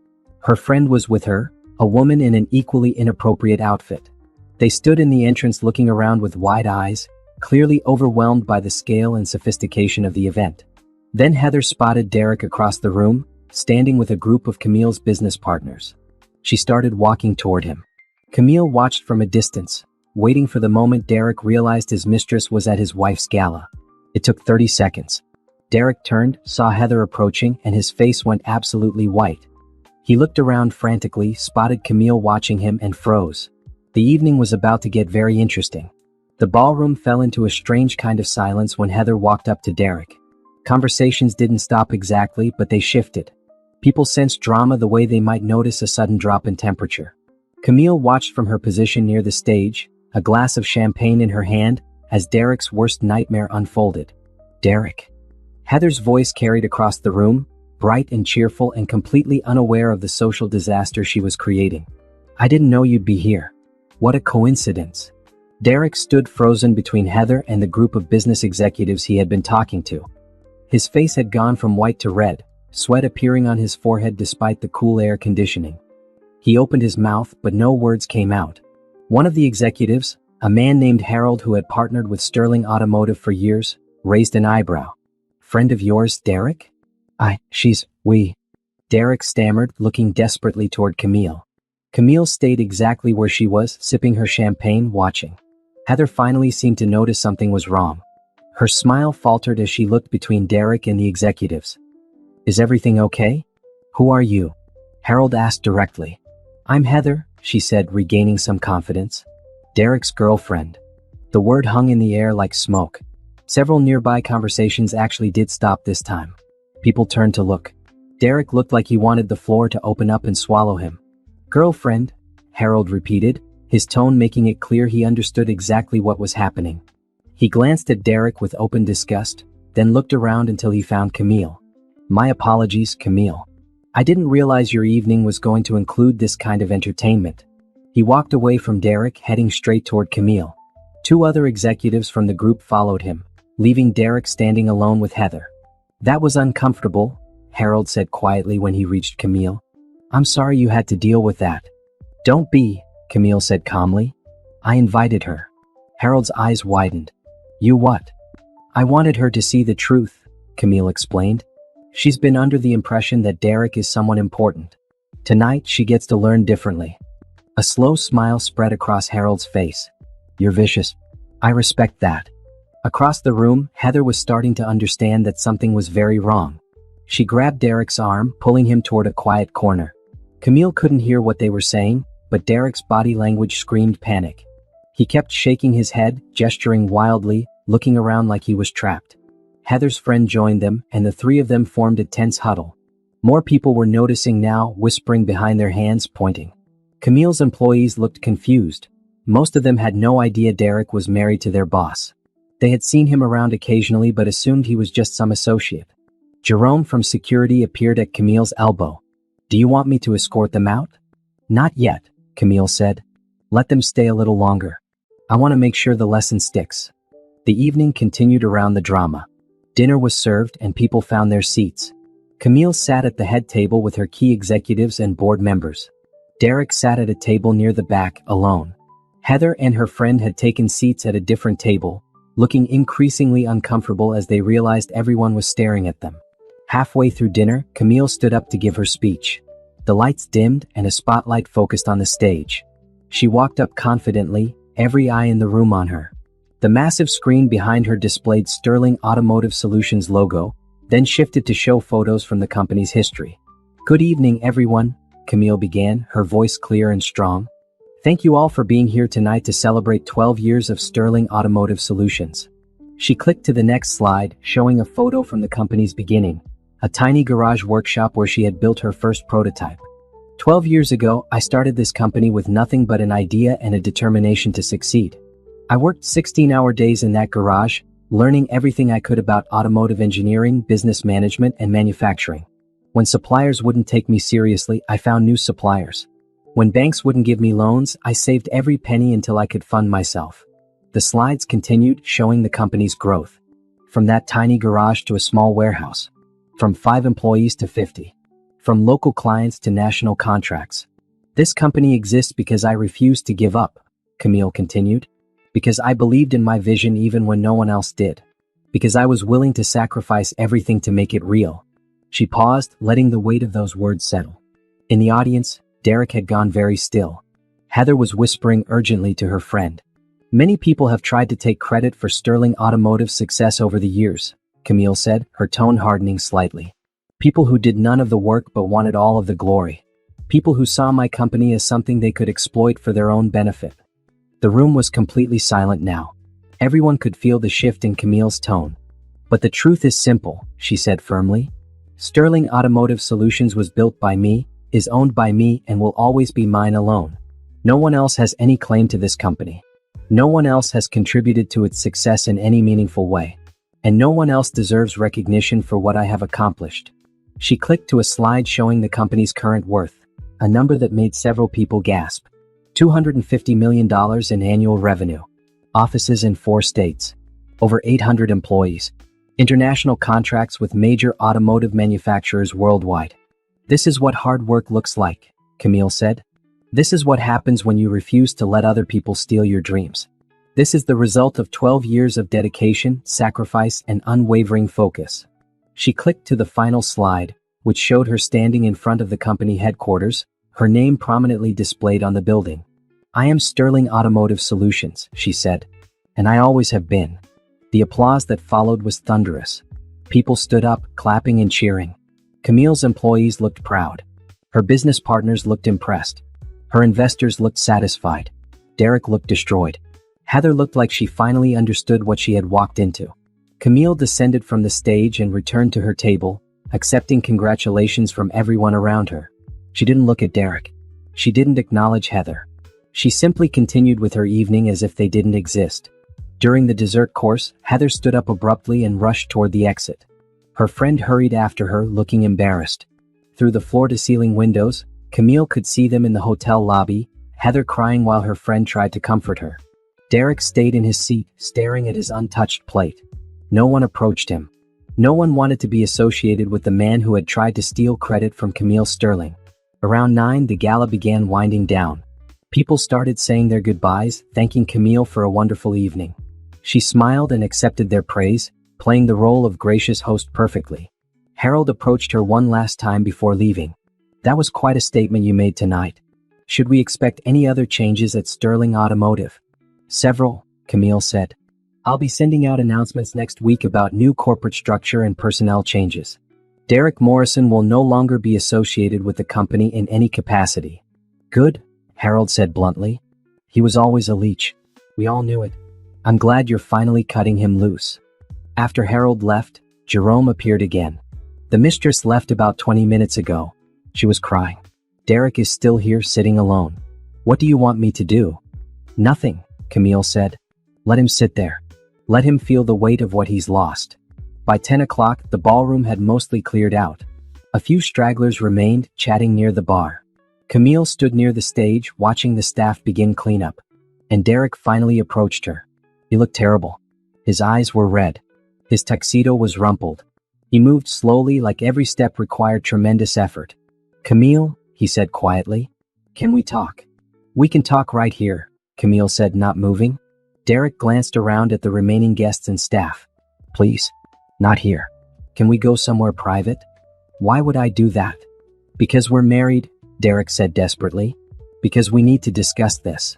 Her friend was with her, a woman in an equally inappropriate outfit. They stood in the entrance looking around with wide eyes, clearly overwhelmed by the scale and sophistication of the event. Then Heather spotted Derek across the room, standing with a group of Camille's business partners. She started walking toward him. Camille watched from a distance, waiting for the moment Derek realized his mistress was at his wife's gala. It took 30 seconds. Derek turned, saw Heather approaching, and his face went absolutely white. He looked around frantically, spotted Camille watching him, and froze. The evening was about to get very interesting. The ballroom fell into a strange kind of silence when Heather walked up to Derek. Conversations didn't stop exactly, but they shifted. People sensed drama the way they might notice a sudden drop in temperature. Camille watched from her position near the stage, a glass of champagne in her hand, as Derek's worst nightmare unfolded. "Derek." Heather's voice carried across the room, bright and cheerful and completely unaware of the social disaster she was creating. "I didn't know you'd be here. What a coincidence." Derek stood frozen between Heather and the group of business executives he had been talking to. His face had gone from white to red, sweat appearing on his forehead despite the cool air conditioning. He opened his mouth, but no words came out. One of the executives, a man named Harold who had partnered with Sterling Automotive for years, raised an eyebrow. "Friend of yours, Derek?" We. Derek stammered, looking desperately toward Camille. Camille stayed exactly where she was, sipping her champagne, watching. Heather finally seemed to notice something was wrong. Her smile faltered as she looked between Derek and the executives. "Is everything okay? Who are you?" Harold asked directly. "I'm Heather," she said, regaining some confidence. "Derek's girlfriend." The word hung in the air like smoke. Several nearby conversations actually did stop this time. People turned to look. Derek looked like he wanted the floor to open up and swallow him. "Girlfriend," Harold repeated, his tone making it clear he understood exactly what was happening. He glanced at Derek with open disgust, then looked around until he found Camille. "My apologies, Camille. I didn't realize your evening was going to include this kind of entertainment." He walked away from Derek, heading straight toward Camille. Two other executives from the group followed him, leaving Derek standing alone with Heather. "That was uncomfortable," Harold said quietly when he reached Camille. "I'm sorry you had to deal with that." "Don't be," Camille said calmly. "I invited her." Harold's eyes widened. "You what?" "I wanted her to see the truth," Camille explained. "She's been under the impression that Derek is someone important. Tonight she gets to learn differently." A slow smile spread across Harold's face. "You're vicious. I respect that." Across the room, Heather was starting to understand that something was very wrong. She grabbed Derek's arm, pulling him toward a quiet corner. Camille couldn't hear what they were saying, but Derek's body language screamed panic. He kept shaking his head, gesturing wildly, looking around like he was trapped. Heather's friend joined them, and the three of them formed a tense huddle. More people were noticing now, whispering behind their hands, pointing. Camille's employees looked confused. Most of them had no idea Derek was married to their boss. They had seen him around occasionally but assumed he was just some associate. Jerome from security appeared at Camille's elbow. "Do you want me to escort them out?" "Not yet," Camille said. "Let them stay a little longer. I want to make sure the lesson sticks." The evening continued around the drama. Dinner was served and people found their seats. Camille sat at the head table with her key executives and board members. Derek sat at a table near the back, alone. Heather and her friend had taken seats at a different table, looking increasingly uncomfortable as they realized everyone was staring at them. Halfway through dinner, Camille stood up to give her speech. The lights dimmed and a spotlight focused on the stage. She walked up confidently, every eye in the room on her. The massive screen behind her displayed Sterling Automotive Solutions logo, then shifted to show photos from the company's history. "Good evening, everyone," Camille began, her voice clear and strong. "Thank you all for being here tonight to celebrate 12 years of Sterling Automotive Solutions." She clicked to the next slide, showing a photo from the company's beginning, a tiny garage workshop where she had built her first prototype. 12 years ago, I started this company with nothing but an idea and a determination to succeed. I worked 16-hour days in that garage, learning everything I could about automotive engineering, business management, and manufacturing. When suppliers wouldn't take me seriously, I found new suppliers. When banks wouldn't give me loans, I saved every penny until I could fund myself. The slides continued, showing the company's growth. From that tiny garage to a small warehouse. From 5 employees to 50. From local clients to national contracts. "This company exists because I refused to give up," Camille continued. "Because I believed in my vision even when no one else did. Because I was willing to sacrifice everything to make it real." She paused, letting the weight of those words settle. In the audience, Derek had gone very still. Heather was whispering urgently to her friend. "Many people have tried to take credit for Sterling Automotive's success over the years," Camille said, her tone hardening slightly. "People who did none of the work but wanted all of the glory. People who saw my company as something they could exploit for their own benefit." The room was completely silent now. Everyone could feel the shift in Camille's tone. "But the truth is simple," she said firmly. "Sterling Automotive Solutions was built by me, is owned by me, and will always be mine alone. No one else has any claim to this company. No one else has contributed to its success in any meaningful way. And no one else deserves recognition for what I have accomplished." She clicked to a slide showing the company's current worth, a number that made several people gasp. $250 million in annual revenue. Offices in 4 states. Over 800 employees. International contracts with major automotive manufacturers worldwide. "This is what hard work looks like," Camille said. "This is what happens when you refuse to let other people steal your dreams. This is the result of 12 years of dedication, sacrifice, and unwavering focus." She clicked to the final slide, which showed her standing in front of the company headquarters, her name prominently displayed on the building. "I am Sterling Automotive Solutions," she said. "And I always have been." The applause that followed was thunderous. People stood up, clapping and cheering. Camille's employees looked proud. Her business partners looked impressed. Her investors looked satisfied. Derek looked destroyed. Heather looked like she finally understood what she had walked into. Camille descended from the stage and returned to her table, accepting congratulations from everyone around her. She didn't look at Derek. She didn't acknowledge Heather. She simply continued with her evening as if they didn't exist. During the dessert course, Heather stood up abruptly and rushed toward the exit. Her friend hurried after her, looking embarrassed. Through the floor-to-ceiling windows, Camille could see them in the hotel lobby, Heather crying while her friend tried to comfort her. Derek stayed in his seat, staring at his untouched plate. No one approached him. No one wanted to be associated with the man who had tried to steal credit from Camille Sterling. Around 9, the gala began winding down. People started saying their goodbyes, thanking Camille for a wonderful evening. She smiled and accepted their praise, playing the role of gracious host perfectly. Harold approached her one last time before leaving. "That was quite a statement you made tonight. Should we expect any other changes at Sterling Automotive?" "Several," Camille said. "I'll be sending out announcements next week about new corporate structure and personnel changes. Derek Morrison will no longer be associated with the company in any capacity." "Good," Harold said bluntly. "He was always a leech." We all knew it. I'm glad you're finally cutting him loose. After Harold left, Jerome appeared again. The mistress left about 20 minutes ago. She was crying. Derek is still here sitting alone. What do you want me to do? Nothing, Camille said. Let him sit there. Let him feel the weight of what he's lost. By 10 o'clock, the ballroom had mostly cleared out. A few stragglers remained, chatting near the bar. Camille stood near the stage, watching the staff begin cleanup. And Derek finally approached her. He looked terrible. His eyes were red. His tuxedo was rumpled. He moved slowly, like every step required tremendous effort. Camille, he said quietly, can we talk? We can talk right here, Camille said, not moving. Derek glanced around at the remaining guests and staff. Please, not here. Can we go somewhere private? Why would I do that? Because we're married, Derek said desperately. Because we need to discuss this.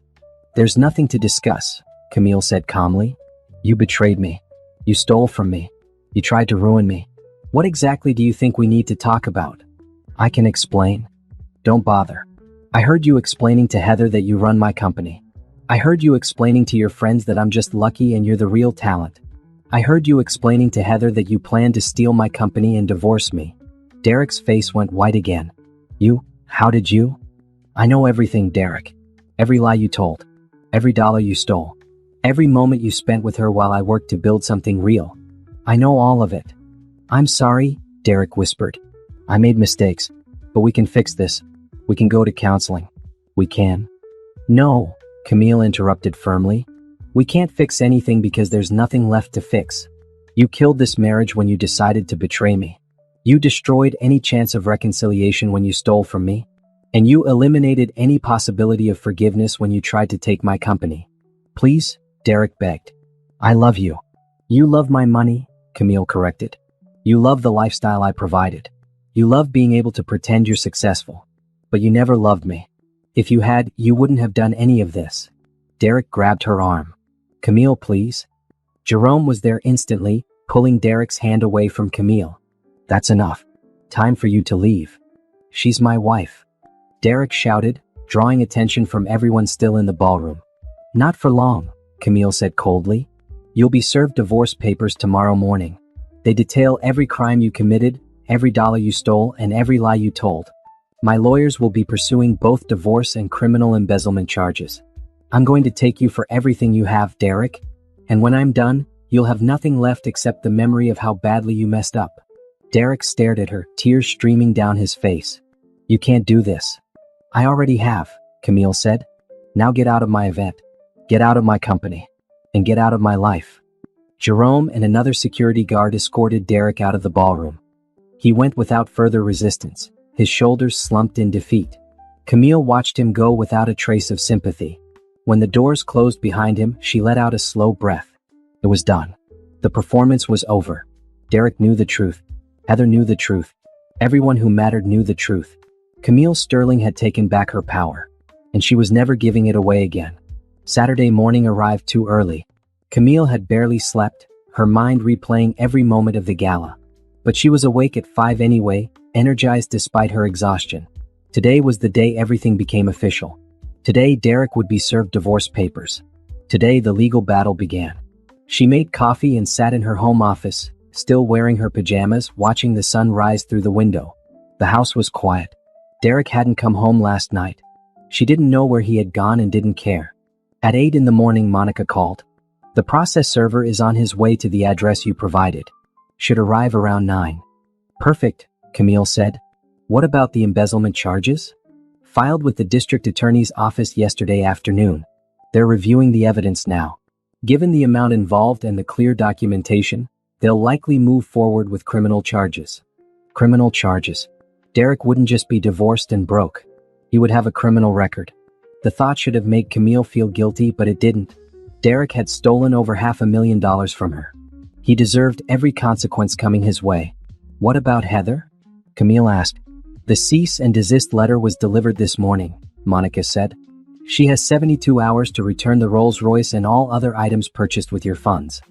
There's nothing to discuss, Camille said calmly. You betrayed me. You stole from me. You tried to ruin me. What exactly do you think we need to talk about? I can explain. Don't bother. I heard you explaining to Heather that you run my company. I heard you explaining to your friends that I'm just lucky and you're the real talent. I heard you explaining to Heather that you plan to steal my company and divorce me. Derek's face went white again. You? How did you? I know everything, Derek. Every lie you told. Every dollar you stole. Every moment you spent with her while I worked to build something real. I know all of it. I'm sorry, Derek whispered. I made mistakes, but we can fix this. We can go to counseling. We can. No, Camille interrupted firmly. We can't fix anything because there's nothing left to fix. You killed this marriage when you decided to betray me. You destroyed any chance of reconciliation when you stole from me. And you eliminated any possibility of forgiveness when you tried to take my company. Please, Derek begged. I love you. You love my money, Camille corrected. You love the lifestyle I provided. You love being able to pretend you're successful. But you never loved me. If you had, you wouldn't have done any of this. Derek grabbed her arm. Camille, please. Jerome was there instantly, pulling Derek's hand away from Camille. That's enough. Time for you to leave. She's my wife. Derek shouted, drawing attention from everyone still in the ballroom. Not for long, Camille said coldly. You'll be served divorce papers tomorrow morning. They detail every crime you committed, every dollar you stole, and every lie you told. My lawyers will be pursuing both divorce and criminal embezzlement charges. I'm going to take you for everything you have, Derek. And when I'm done, you'll have nothing left except the memory of how badly you messed up. Derek stared at her, tears streaming down his face. You can't do this. I already have, Camille said. Now get out of my event. Get out of my company. And get out of my life. Jerome and another security guard escorted Derek out of the ballroom. He went without further resistance, his shoulders slumped in defeat. Camille watched him go without a trace of sympathy. When the doors closed behind him, she let out a slow breath. It was done. The performance was over. Derek knew the truth. Heather knew the truth. Everyone who mattered knew the truth. Camille Sterling had taken back her power, and she was never giving it away again. Saturday morning arrived too early. Camille had barely slept, her mind replaying every moment of the gala. But she was awake at 5 anyway, energized despite her exhaustion. Today was the day everything became official. Today Derek would be served divorce papers. Today the legal battle began. She made coffee and sat in her home office, still wearing her pajamas, watching the sun rise through the window. The house was quiet. Derek hadn't come home last night. She didn't know where he had gone and didn't care. At 8 in the morning, Monica called. The process server is on his way to the address you provided. Should arrive around 9. Perfect, Camille said. What about the embezzlement charges? Filed with the district attorney's office yesterday afternoon. They're reviewing the evidence now. Given the amount involved and the clear documentation, they'll likely move forward with criminal charges. Criminal charges. Derek wouldn't just be divorced and broke. He would have a criminal record. The thought should have made Camille feel guilty, but it didn't. Derek had stolen over $500,000 from her. He deserved every consequence coming his way. What about Heather? Camille asked. The cease and desist letter was delivered this morning, Monica said. She has 72 hours to return the Rolls-Royce and all other items purchased with your funds.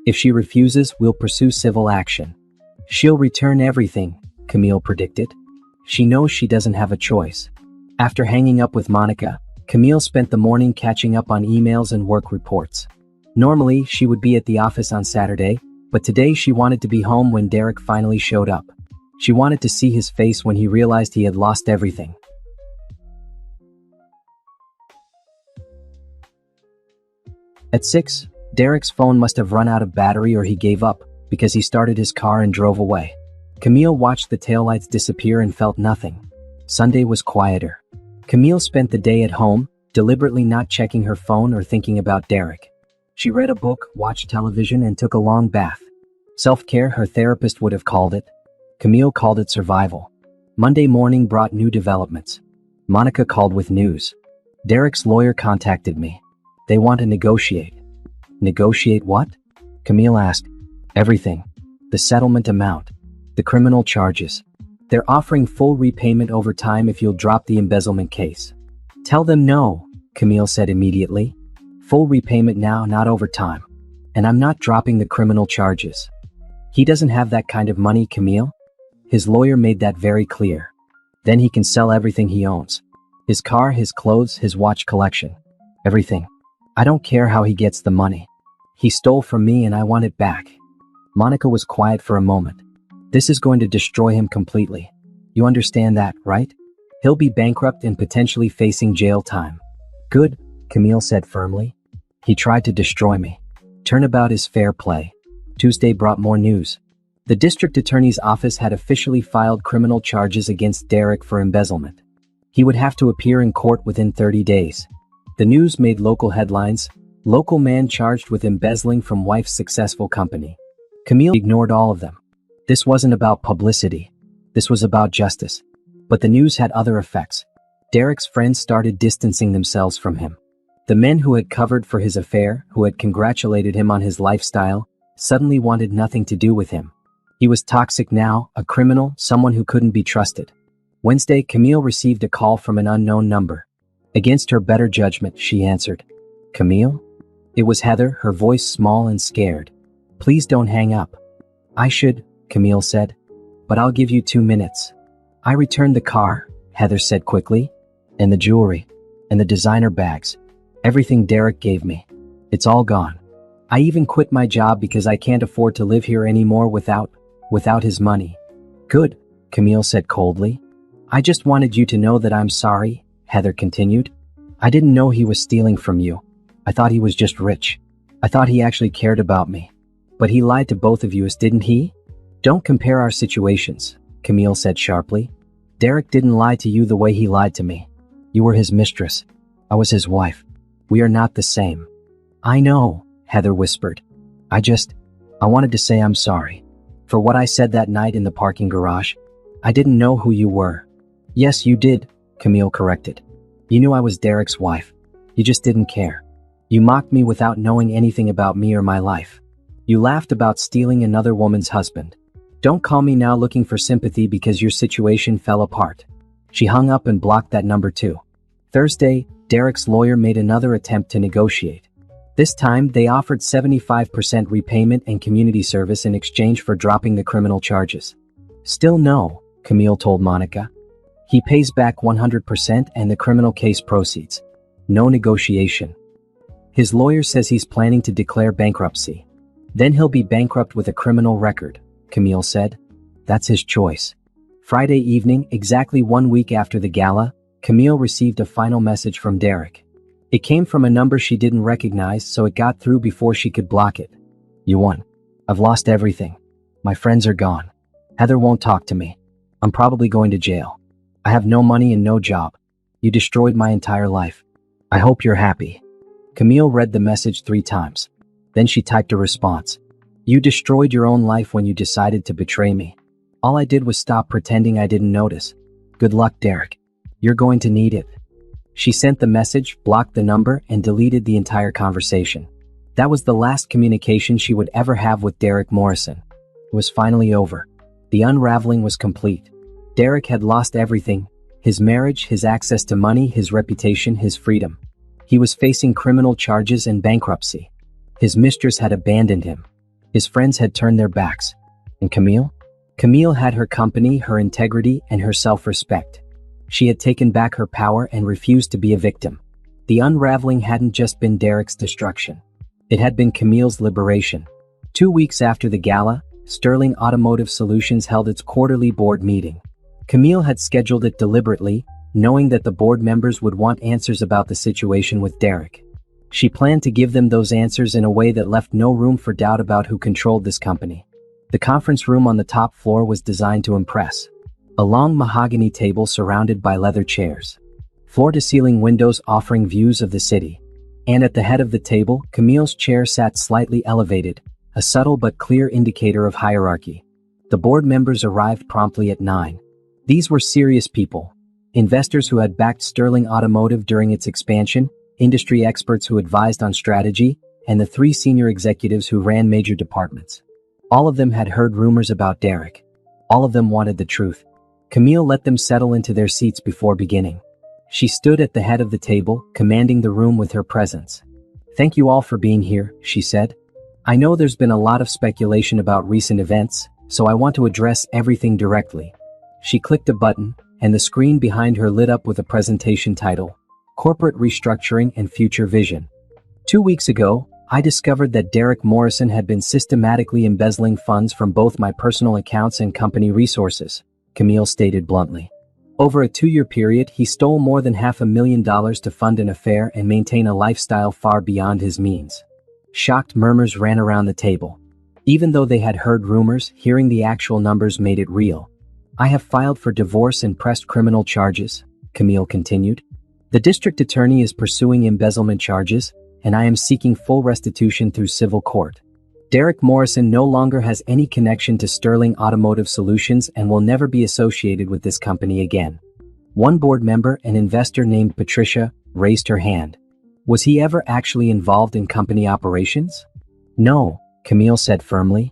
If she refuses, we'll pursue civil action. She'll return everything, Camille predicted. She knows she doesn't have a choice. After hanging up with Monica, Camille spent the morning catching up on emails and work reports. Normally, she would be at the office on Saturday, but today she wanted to be home when Derek finally showed up. She wanted to see his face when he realized he had lost everything. At 6, Derek's phone must have run out of battery or he gave up, because he started his car and drove away. Camille watched the taillights disappear and felt nothing. Sunday was quieter. Camille spent the day at home, deliberately not checking her phone or thinking about Derek. She read a book, watched television, and took a long bath. Self-care, her therapist would have called it. Camille called it survival. Monday morning brought new developments. Monica called with news. Derek's lawyer contacted me. They want to negotiate. Negotiate what? Camille asked. Everything. The settlement amount. The criminal charges. They're offering full repayment over time if you'll drop the embezzlement case. Tell them no, Camille said immediately. Full repayment now, not over time. And I'm not dropping the criminal charges. He doesn't have that kind of money, Camille. His lawyer made that very clear. Then he can sell everything he owns. His car, his clothes, his watch collection. Everything. I don't care how he gets the money. He stole from me and I want it back. Monica was quiet for a moment. This is going to destroy him completely. You understand that, right? He'll be bankrupt and potentially facing jail time. Good, Camille said firmly. He tried to destroy me. Turnabout is fair play. Tuesday brought more news. The district attorney's office had officially filed criminal charges against Derek for embezzlement. He would have to appear in court within 30 days. The news made local headlines. Local man charged with embezzling from wife's successful company. Camille ignored all of them. This wasn't about publicity. This was about justice. But the news had other effects. Derek's friends started distancing themselves from him. The men who had covered for his affair, who had congratulated him on his lifestyle, suddenly wanted nothing to do with him. He was toxic now, a criminal, someone who couldn't be trusted. Wednesday, Camille received a call from an unknown number. Against her better judgment, she answered. Camille? It was Heather, her voice small and scared. Please don't hang up. I should, Camille said. But I'll give you 2 minutes. I returned the car, Heather said quickly. And the jewelry. And the designer bags. Everything Derek gave me. It's all gone. I even quit my job because I can't afford to live here anymore without his money. Good, Camille said coldly. I just wanted you to know that I'm sorry, Heather continued. I didn't know he was stealing from you. I thought he was just rich. I thought he actually cared about me. But he lied to both of you, didn't he? Don't compare our situations, Camille said sharply. Derek didn't lie to you the way he lied to me. You were his mistress. I was his wife. We are not the same. I know, Heather whispered. I wanted to say I'm sorry. For what I said that night in the parking garage. I didn't know who you were. Yes, you did, Camille corrected. You knew I was Derek's wife. You just didn't care. You mocked me without knowing anything about me or my life. You laughed about stealing another woman's husband. Don't call me now looking for sympathy because your situation fell apart. She hung up and blocked that number too. Thursday, Derek's lawyer made another attempt to negotiate. This time, they offered 75% repayment and community service in exchange for dropping the criminal charges. Still no, Camille told Monica. He pays back 100% and the criminal case proceeds. No negotiation. His lawyer says he's planning to declare bankruptcy. Then he'll be bankrupt with a criminal record, Camille said. That's his choice. Friday evening, exactly 1 week after the gala, Camille received a final message from Derek. It came from a number she didn't recognize, so it got through before she could block it. You won. I've lost everything. My friends are gone. Heather won't talk to me. I'm probably going to jail. I have no money and no job. You destroyed my entire life. I hope you're happy. Camille read the message 3 times. Then she typed a response. You destroyed your own life when you decided to betray me. All I did was stop pretending I didn't notice. Good luck, Derek. You're going to need it. She sent the message, blocked the number, and deleted the entire conversation. That was the last communication she would ever have with Derek Morrison. It was finally over. The unraveling was complete. Derek had lost everything: his marriage, his access to money, his reputation, his freedom. He was facing criminal charges and bankruptcy. His mistress had abandoned him. His friends had turned their backs. And Camille? Camille had her company, her integrity, and her self-respect. She had taken back her power and refused to be a victim. The unraveling hadn't just been Derek's destruction. It had been Camille's liberation. 2 weeks after the gala, Sterling Automotive Solutions held its quarterly board meeting. Camille had scheduled it deliberately, knowing that the board members would want answers about the situation with Derek. She planned to give them those answers in a way that left no room for doubt about who controlled this company. The conference room on the top floor was designed to impress. A long mahogany table surrounded by leather chairs. Floor-to-ceiling windows offering views of the city. And at the head of the table, Camille's chair sat slightly elevated, a subtle but clear indicator of hierarchy. The board members arrived promptly at 9. These were serious people. Investors who had backed Sterling Automotive during its expansion, industry experts who advised on strategy, and the 3 senior executives who ran major departments. All of them had heard rumors about Derek. All of them wanted the truth. Camille let them settle into their seats before beginning. She stood at the head of the table, commanding the room with her presence. "Thank you all for being here," she said. "I know there's been a lot of speculation about recent events, so I want to address everything directly." She clicked a button, and the screen behind her lit up with a presentation title, Corporate Restructuring and Future Vision. 2 weeks ago, I discovered that Derek Morrison had been systematically embezzling funds from both my personal accounts and company resources, Camille stated bluntly. Over a 2-year period, he stole more than $500,000 to fund an affair and maintain a lifestyle far beyond his means. Shocked murmurs ran around the table. Even though they had heard rumors, hearing the actual numbers made it real. "I have filed for divorce and pressed criminal charges," Camille continued. "The district attorney is pursuing embezzlement charges, and I am seeking full restitution through civil court. Derek Morrison no longer has any connection to Sterling Automotive Solutions and will never be associated with this company again." One board member, an investor named Patricia, raised her hand. "Was he ever actually involved in company operations?" "No," Camille said firmly.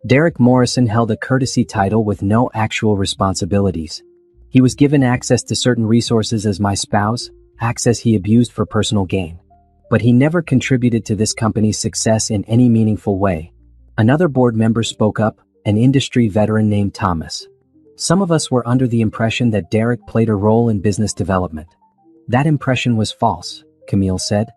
"Derek Morrison held a courtesy title with no actual responsibilities. He was given access to certain resources as my spouse, access he abused for personal gain. But he never contributed to this company's success in any meaningful way." Another board member spoke up, an industry veteran named Thomas. "Some of us were under the impression that Derek played a role in business development." "That impression was false," Camille said.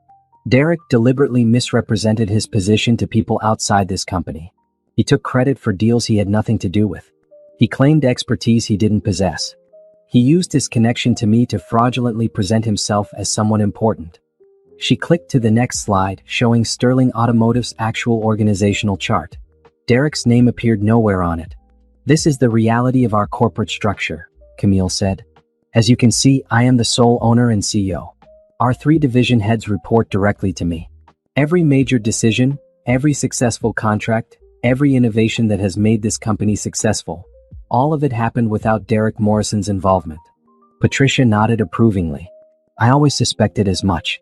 "Derek deliberately misrepresented his position to people outside this company. He took credit for deals he had nothing to do with. He claimed expertise he didn't possess. He used his connection to me to fraudulently present himself as someone important." She clicked to the next slide, showing Sterling Automotive's actual organizational chart. Derek's name appeared nowhere on it. "This is the reality of our corporate structure," Camille said. "As you can see, I am the sole owner and CEO. Our 3 division heads report directly to me. Every major decision, every successful contract, every innovation that has made this company successful, all of it happened without Derek Morrison's involvement." Patricia nodded approvingly. "I always suspected as much.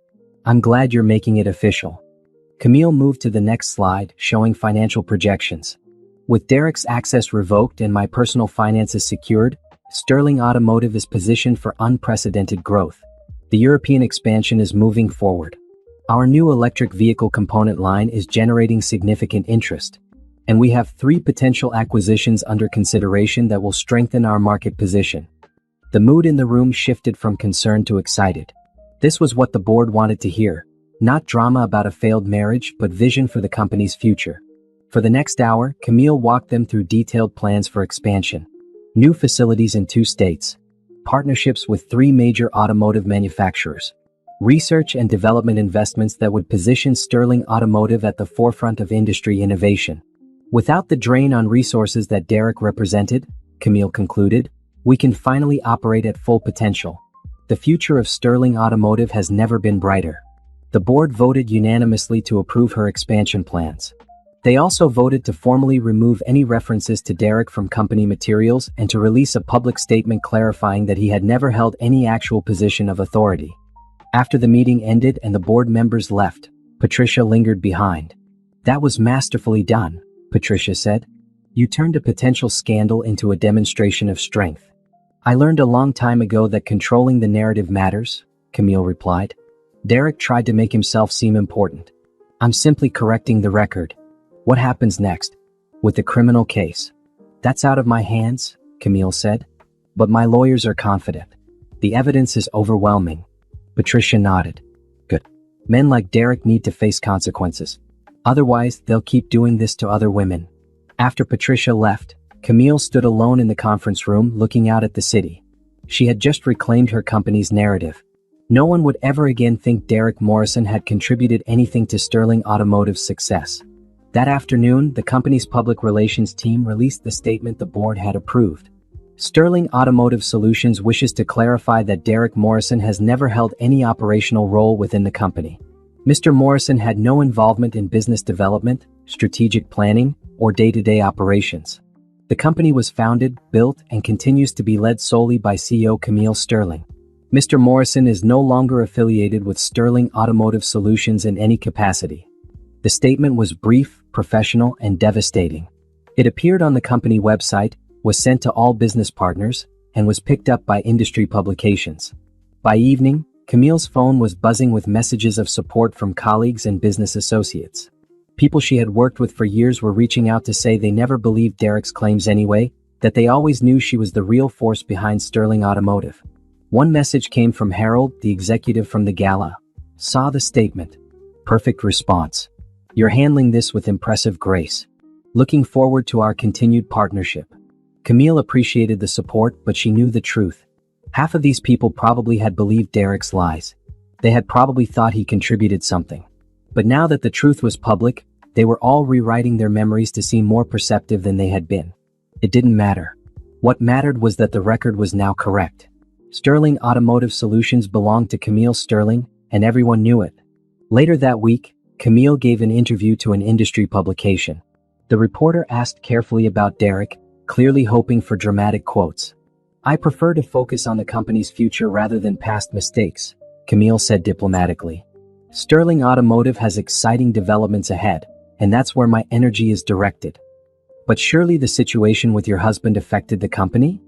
I'm glad you're making it official." Camille moved to the next slide, showing financial projections. "With Derek's access revoked and my personal finances secured, Sterling Automotive is positioned for unprecedented growth. The European expansion is moving forward. Our new electric vehicle component line is generating significant interest. And we have 3 potential acquisitions under consideration that will strengthen our market position." The mood in the room shifted from concern to excited. This was what the board wanted to hear. Not drama about a failed marriage, but vision for the company's future. For the next hour, Camille walked them through detailed plans for expansion. New facilities in 2 states. Partnerships with 3 major automotive manufacturers. Research and development investments that would position Sterling Automotive at the forefront of industry innovation. "Without the drain on resources that Derek represented," Camille concluded, "we can finally operate at full potential. The future of Sterling Automotive has never been brighter." The board voted unanimously to approve her expansion plans. They also voted to formally remove any references to Derek from company materials and to release a public statement clarifying that he had never held any actual position of authority. After the meeting ended and the board members left, Patricia lingered behind. "That was masterfully done," Patricia said. "You turned a potential scandal into a demonstration of strength." "I learned a long time ago that controlling the narrative matters," Camille replied. "Derek tried to make himself seem important. I'm simply correcting the record. What happens next? With the criminal case?" "That's out of my hands," Camille said. "But my lawyers are confident. The evidence is overwhelming." Patricia nodded. "Good." Men like Derek need to face consequences. Otherwise, they'll keep doing this to other women. After Patricia left, Camille stood alone in the conference room looking out at the city. She had just reclaimed her company's narrative. No one would ever again think Derek Morrison had contributed anything to Sterling Automotive's success. That afternoon, the company's public relations team released the statement the board had approved. Sterling Automotive Solutions wishes to clarify that Derek Morrison has never held any operational role within the company. Mr. Morrison had no involvement in business development, strategic planning, or day-to-day operations. The company was founded, built, and continues to be led solely by CEO Camille Sterling. Mr. Morrison is no longer affiliated with Sterling Automotive Solutions in any capacity. The statement was brief, professional, and devastating. It appeared on the company website, was sent to all business partners, and was picked up by industry publications. By evening, Camille's phone was buzzing with messages of support from colleagues and business associates. People she had worked with for years were reaching out to say they never believed Derek's claims anyway, that they always knew she was the real force behind Sterling Automotive. One message came from Harold, the executive from the gala. Saw the statement. Perfect response. You're handling this with impressive grace. Looking forward to our continued partnership. Camille appreciated the support, but she knew the truth. Half of these people probably had believed Derek's lies. They had probably thought he contributed something. But now that the truth was public, they were all rewriting their memories to seem more perceptive than they had been. It didn't matter. What mattered was that the record was now correct. Sterling Automotive Solutions belonged to Camille Sterling, and everyone knew it. Later that week, Camille gave an interview to an industry publication. The reporter asked carefully about Derek, clearly hoping for dramatic quotes. I prefer to focus on the company's future rather than past mistakes, Camille said diplomatically. Sterling Automotive has exciting developments ahead, and that's where my energy is directed. But surely the situation with your husband affected the company?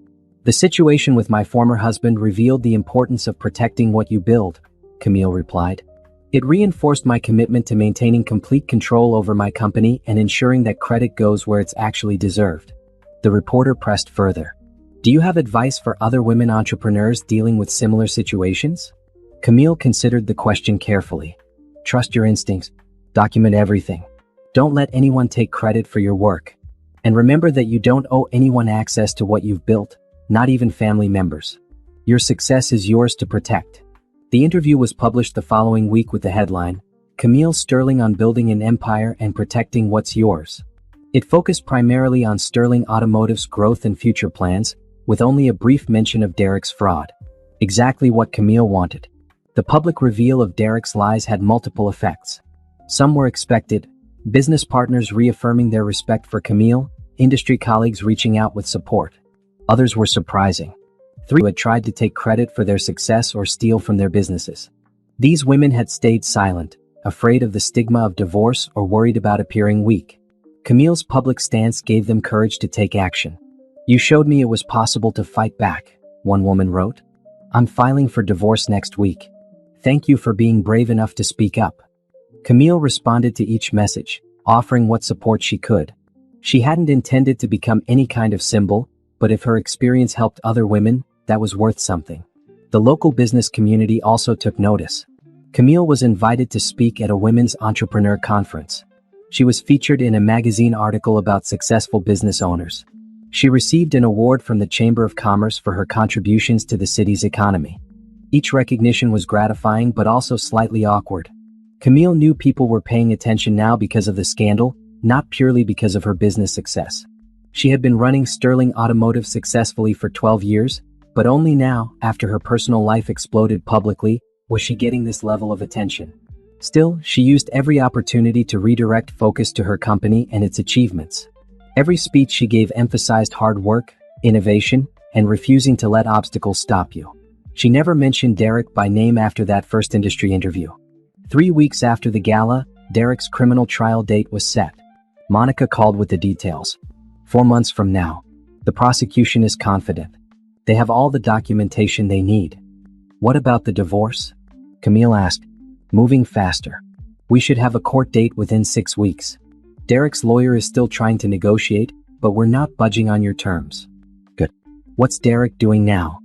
The situation with my former husband revealed the importance of protecting what you build, Camille replied. It reinforced my commitment to maintaining complete control over my company and ensuring that credit goes where it's actually deserved. The reporter pressed further. Do you have advice for other women entrepreneurs dealing with similar situations? Camille considered the question carefully. Trust your instincts. Document everything. Don't let anyone take credit for your work. And remember that you don't owe anyone access to what you've built, not even family members. Your success is yours to protect. The interview was published the following week with the headline, Camille Sterling on Building an Empire and Protecting What's Yours. It focused primarily on Sterling Automotive's growth and future plans, with only a brief mention of Derek's fraud. Exactly what Camille wanted. The public reveal of Derek's lies had multiple effects. Some were expected, business partners reaffirming their respect for Camille, industry colleagues reaching out with support. Others were surprising. 3 had tried to take credit for their success or steal from their businesses. These women had stayed silent, afraid of the stigma of divorce or worried about appearing weak. Camille's public stance gave them courage to take action. You showed me it was possible to fight back, one woman wrote. I'm filing for divorce next week. Thank you for being brave enough to speak up. Camille responded to each message, offering what support she could. She hadn't intended to become any kind of symbol, but if her experience helped other women, that was worth something. The local business community also took notice. Camille was invited to speak at a women's entrepreneur conference. She was featured in a magazine article about successful business owners. She received an award from the Chamber of Commerce for her contributions to the city's economy. Each recognition was gratifying but also slightly awkward. Camille knew people were paying attention now because of the scandal, not purely because of her business success. She had been running Sterling Automotive successfully for 12 years, but only now, after her personal life exploded publicly, was she getting this level of attention. Still, she used every opportunity to redirect focus to her company and its achievements. Every speech she gave emphasized hard work, innovation, and refusing to let obstacles stop you. She never mentioned Derek by name after that first industry interview. 3 weeks after the gala, Derek's criminal trial date was set. Monica called with the details. 4 months from now. The prosecution is confident. They have all the documentation they need. What about the divorce? Camille asked. Moving faster. We should have a court date within 6 weeks. Derek's lawyer is still trying to negotiate, but we're not budging on your terms. Good. What's Derek doing now?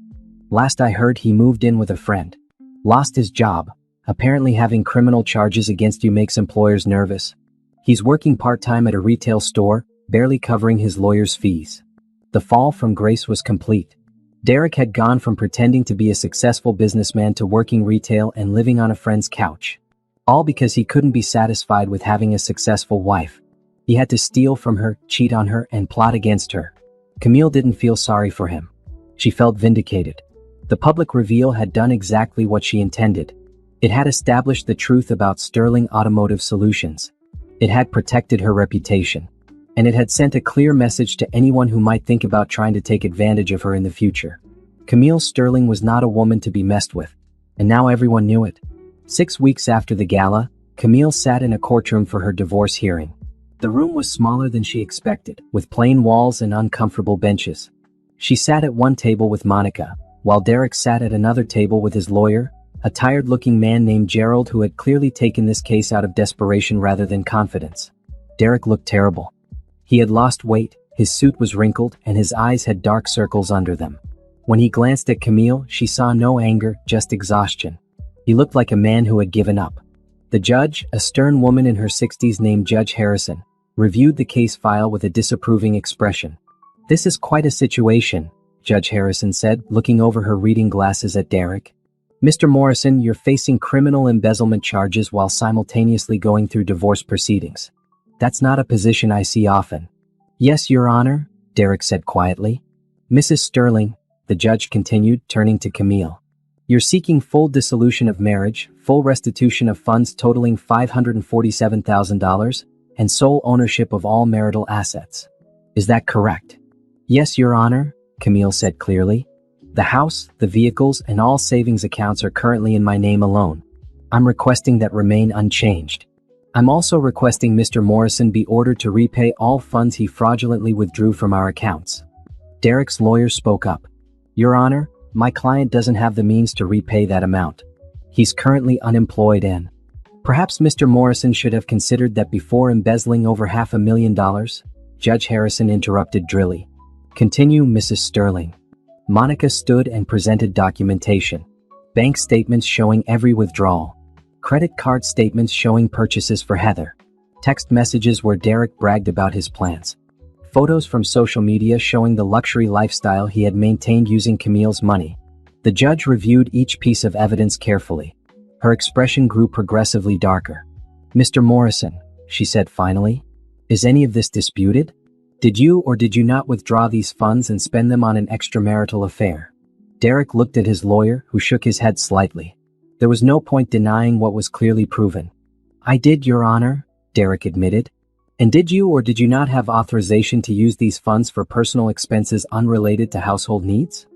Last I heard he moved in with a friend. Lost his job. Apparently having criminal charges against you makes employers nervous. He's working part-time at a retail store, barely covering his lawyer's fees. The fall from grace was complete. Derek had gone from pretending to be a successful businessman to working retail and living on a friend's couch. All because he couldn't be satisfied with having a successful wife. He had to steal from her, cheat on her, and plot against her. Camille didn't feel sorry for him. She felt vindicated. The public reveal had done exactly what she intended. It had established the truth about Sterling Automotive Solutions. It had protected her reputation. And it had sent a clear message to anyone who might think about trying to take advantage of her in the future. Camille Sterling was not a woman to be messed with. And now everyone knew it. 6 weeks after the gala, Camille sat in a courtroom for her divorce hearing. The room was smaller than she expected, with plain walls and uncomfortable benches. She sat at one table with Monica, while Derek sat at another table with his lawyer, a tired-looking man named Gerald who had clearly taken this case out of desperation rather than confidence. Derek looked terrible. He had lost weight, his suit was wrinkled, and his eyes had dark circles under them. When he glanced at Camille, she saw no anger, just exhaustion. He looked like a man who had given up. The judge, a stern woman in her 60s named Judge Harrison, reviewed the case file with a disapproving expression. "This is quite a situation," Judge Harrison said, looking over her reading glasses at Derek. "Mr. Morrison, you're facing criminal embezzlement charges while simultaneously going through divorce proceedings. That's not a position I see often." "Yes, Your Honor," Derek said quietly. "Mrs. Sterling," the judge continued, turning to Camille. "You're seeking full dissolution of marriage, full restitution of funds totaling $547,000, and sole ownership of all marital assets. Is that correct?" "Yes, Your Honor," Camille said clearly. "The house, the vehicles, and all savings accounts are currently in my name alone. I'm requesting that remain unchanged. I'm also requesting Mr. Morrison be ordered to repay all funds he fraudulently withdrew from our accounts." Derek's lawyer spoke up. "Your Honor, my client doesn't have the means to repay that amount. He's currently unemployed and..." "Perhaps Mr. Morrison should have considered that before embezzling over $500,000, Judge Harrison interrupted drily. "Continue, Mrs. Sterling." Monica stood and presented documentation. Bank statements showing every withdrawal. Credit card statements showing purchases for Heather. Text messages where Derek bragged about his plans. Photos from social media showing the luxury lifestyle he had maintained using Camille's money. The judge reviewed each piece of evidence carefully. Her expression grew progressively darker. "Mr. Morrison," she said finally, "is any of this disputed? Did you or did you not withdraw these funds and spend them on an extramarital affair?" Derek looked at his lawyer, who shook his head slightly. There was no point denying what was clearly proven. "I did, Your Honor," Derek admitted. "And did you or did you not have authorization to use these funds for personal expenses unrelated to household needs?"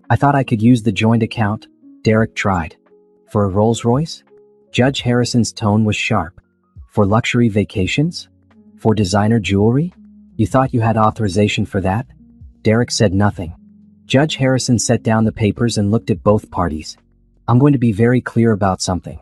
I thought I could use the joint account," Derek tried. "For a Rolls-Royce?" Judge Harrison's tone was sharp. "For luxury vacations? For designer jewelry? You thought you had authorization for that?" Derek said nothing. Judge Harrison set down the papers and looked at both parties. "I'm going to be very clear about something.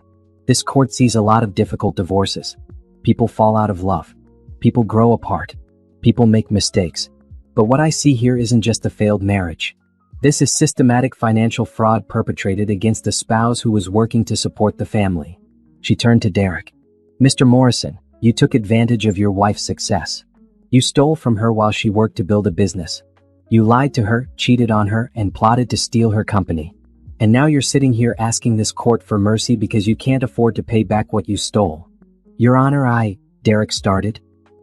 This court sees a lot of difficult divorces. People fall out of love. People grow apart. People make mistakes. But what I see here isn't just a failed marriage. This is systematic financial fraud perpetrated against a spouse who was working to support the family." She turned to Derek. "Mr. Morrison, you took advantage of your wife's success. You stole from her while she worked to build a business. You lied to her, cheated on her, and plotted to steal her company. And now you're sitting here asking this court for mercy because you can't afford to pay back what you stole." "Your Honor, Derek started.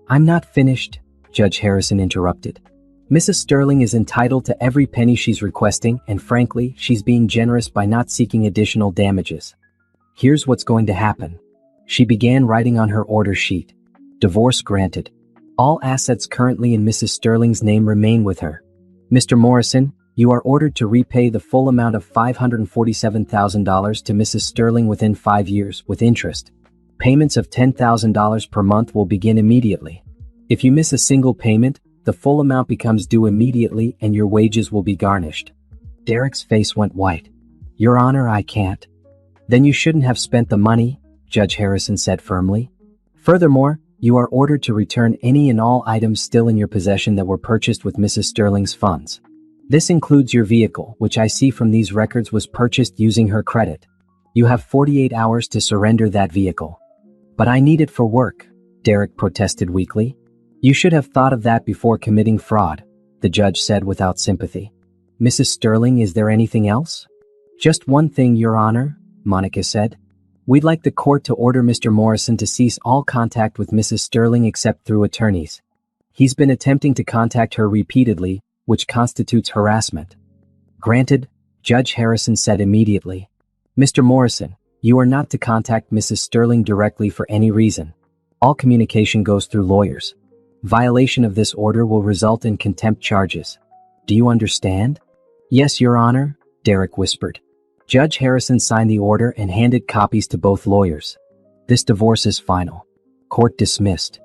"I'm not finished," Judge Harrison interrupted. "Mrs. Sterling is entitled to every penny she's requesting, and frankly, she's being generous by not seeking additional damages. Here's what's going to happen." She began writing on her order sheet. "Divorce granted. All assets currently in Mrs. Sterling's name remain with her. Mr. Morrison, you are ordered to repay the full amount of $547,000 to Mrs. Sterling within 5 years, with interest. Payments of $10,000 per month will begin immediately. If you miss a single payment, the full amount becomes due immediately and your wages will be garnished." Derek's face went white. "Your Honor, I can't." "Then you shouldn't have spent the money," Judge Harrison said firmly. "Furthermore, you are ordered to return any and all items still in your possession that were purchased with Mrs. Sterling's funds. This includes your vehicle, which I see from these records was purchased using her credit." You have 48 hours to surrender that vehicle. But I need it for work, Derek protested weakly. You should have thought of that before committing fraud, the judge said without sympathy. Mrs. Sterling, is there anything else? Just one thing, Your Honor, Monica said. We'd like the court to order Mr. Morrison to cease all contact with Mrs. Sterling except through attorneys. He's been attempting to contact her repeatedly, which constitutes harassment. Granted, Judge Harrison said immediately. Mr. Morrison, you are not to contact Mrs. Sterling directly for any reason. All communication goes through lawyers. Violation of this order will result in contempt charges. Do you understand? Yes, Your Honor, Derek whispered. Judge Harrison signed the order and handed copies to both lawyers. This divorce is final. Court dismissed.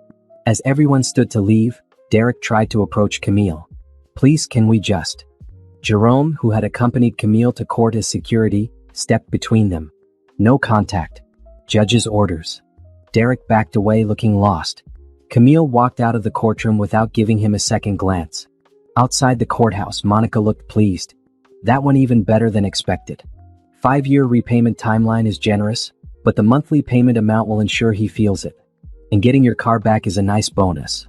As everyone stood to leave, Derek tried to approach Camille. Please, can we just? Jerome, who had accompanied Camille to court as security, stepped between them. No contact. Judge's orders. Derek backed away looking lost. Camille walked out of the courtroom without giving him a second glance. Outside the courthouse, Monica looked pleased. That went even better than expected. 5-year repayment timeline is generous, but the monthly payment amount will ensure he feels it. And getting your car back is a nice bonus.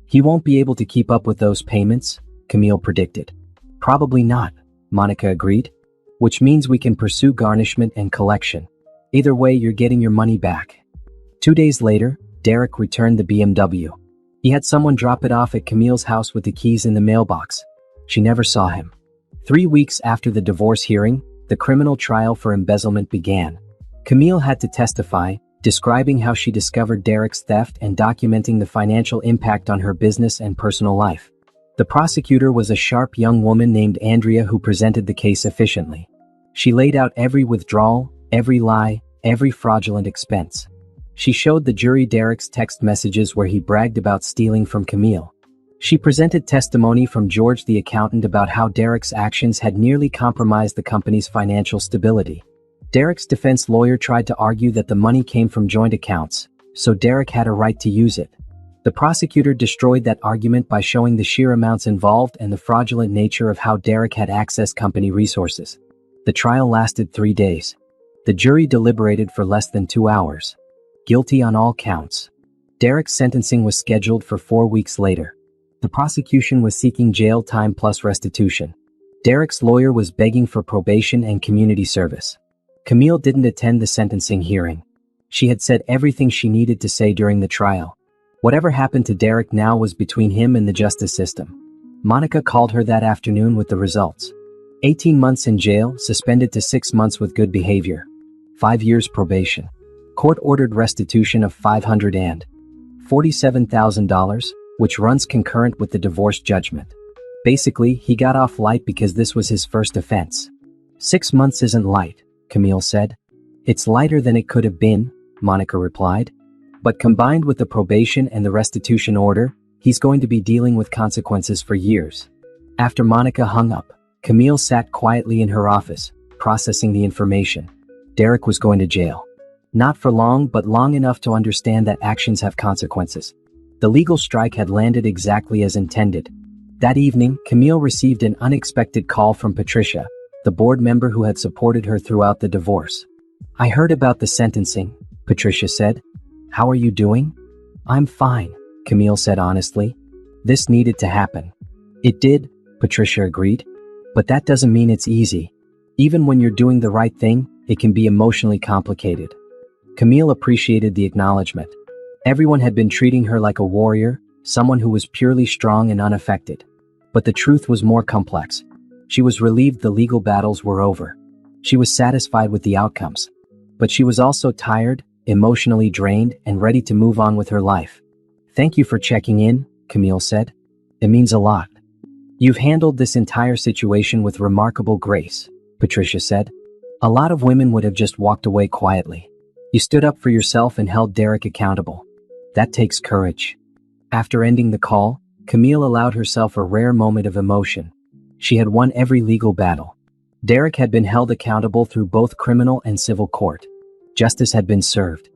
He won't be able to keep up with those payments, Camille predicted. Probably not, Monica agreed. Which means we can pursue garnishment and collection. Either way, you're getting your money back. 2 days later, Derek returned the BMW. He had someone drop it off at Camille's house with the keys in the mailbox. She never saw him. 3 weeks after the divorce hearing, the criminal trial for embezzlement began. Camille had to testify, describing how she discovered Derek's theft and documenting the financial impact on her business and personal life. The prosecutor was a sharp young woman named Andrea who presented the case efficiently. She laid out every withdrawal, every lie, every fraudulent expense. She showed the jury Derek's text messages where he bragged about stealing from Camille. She presented testimony from George the accountant about how Derek's actions had nearly compromised the company's financial stability. Derek's defense lawyer tried to argue that the money came from joint accounts, so Derek had a right to use it. The prosecutor destroyed that argument by showing the sheer amounts involved and the fraudulent nature of how Derek had accessed company resources. The trial lasted 3 days. The jury deliberated for less than 2 hours. Guilty on all counts. Derek's sentencing was scheduled for 4 weeks later. The prosecution was seeking jail time plus restitution. Derek's lawyer was begging for probation and community service. Camille didn't attend the sentencing hearing. She had said everything she needed to say during the trial. Whatever happened to Derek now was between him and the justice system. Monica called her that afternoon with the results. 18 months in jail, suspended to 6 months with good behavior. 5 years probation. Court ordered restitution of $547,000, which runs concurrent with the divorce judgment. Basically, he got off light because this was his first offense. 6 months isn't light, Camille said. It's lighter than it could have been, Monica replied. But combined with the probation and the restitution order, he's going to be dealing with consequences for years. After Monica hung up, Camille sat quietly in her office, processing the information. Derek was going to jail. Not for long, but long enough to understand that actions have consequences. The legal strike had landed exactly as intended. That evening, Camille received an unexpected call from Patricia, the board member who had supported her throughout the divorce. I heard about the sentencing, Patricia said. How are you doing? I'm fine, Camille said honestly. This needed to happen. It did, Patricia agreed. But that doesn't mean it's easy. Even when you're doing the right thing, it can be emotionally complicated. Camille appreciated the acknowledgement. Everyone had been treating her like a warrior, someone who was purely strong and unaffected. But the truth was more complex. She was relieved the legal battles were over. She was satisfied with the outcomes. But she was also tired, emotionally drained, and ready to move on with her life. Thank you for checking in, Camille said. It means a lot. You've handled this entire situation with remarkable grace, Patricia said. A lot of women would have just walked away quietly. You stood up for yourself and held Derek accountable. That takes courage. After ending the call, Camille allowed herself a rare moment of emotion. She had won every legal battle. Derek had been held accountable through both criminal and civil court. Justice had been served.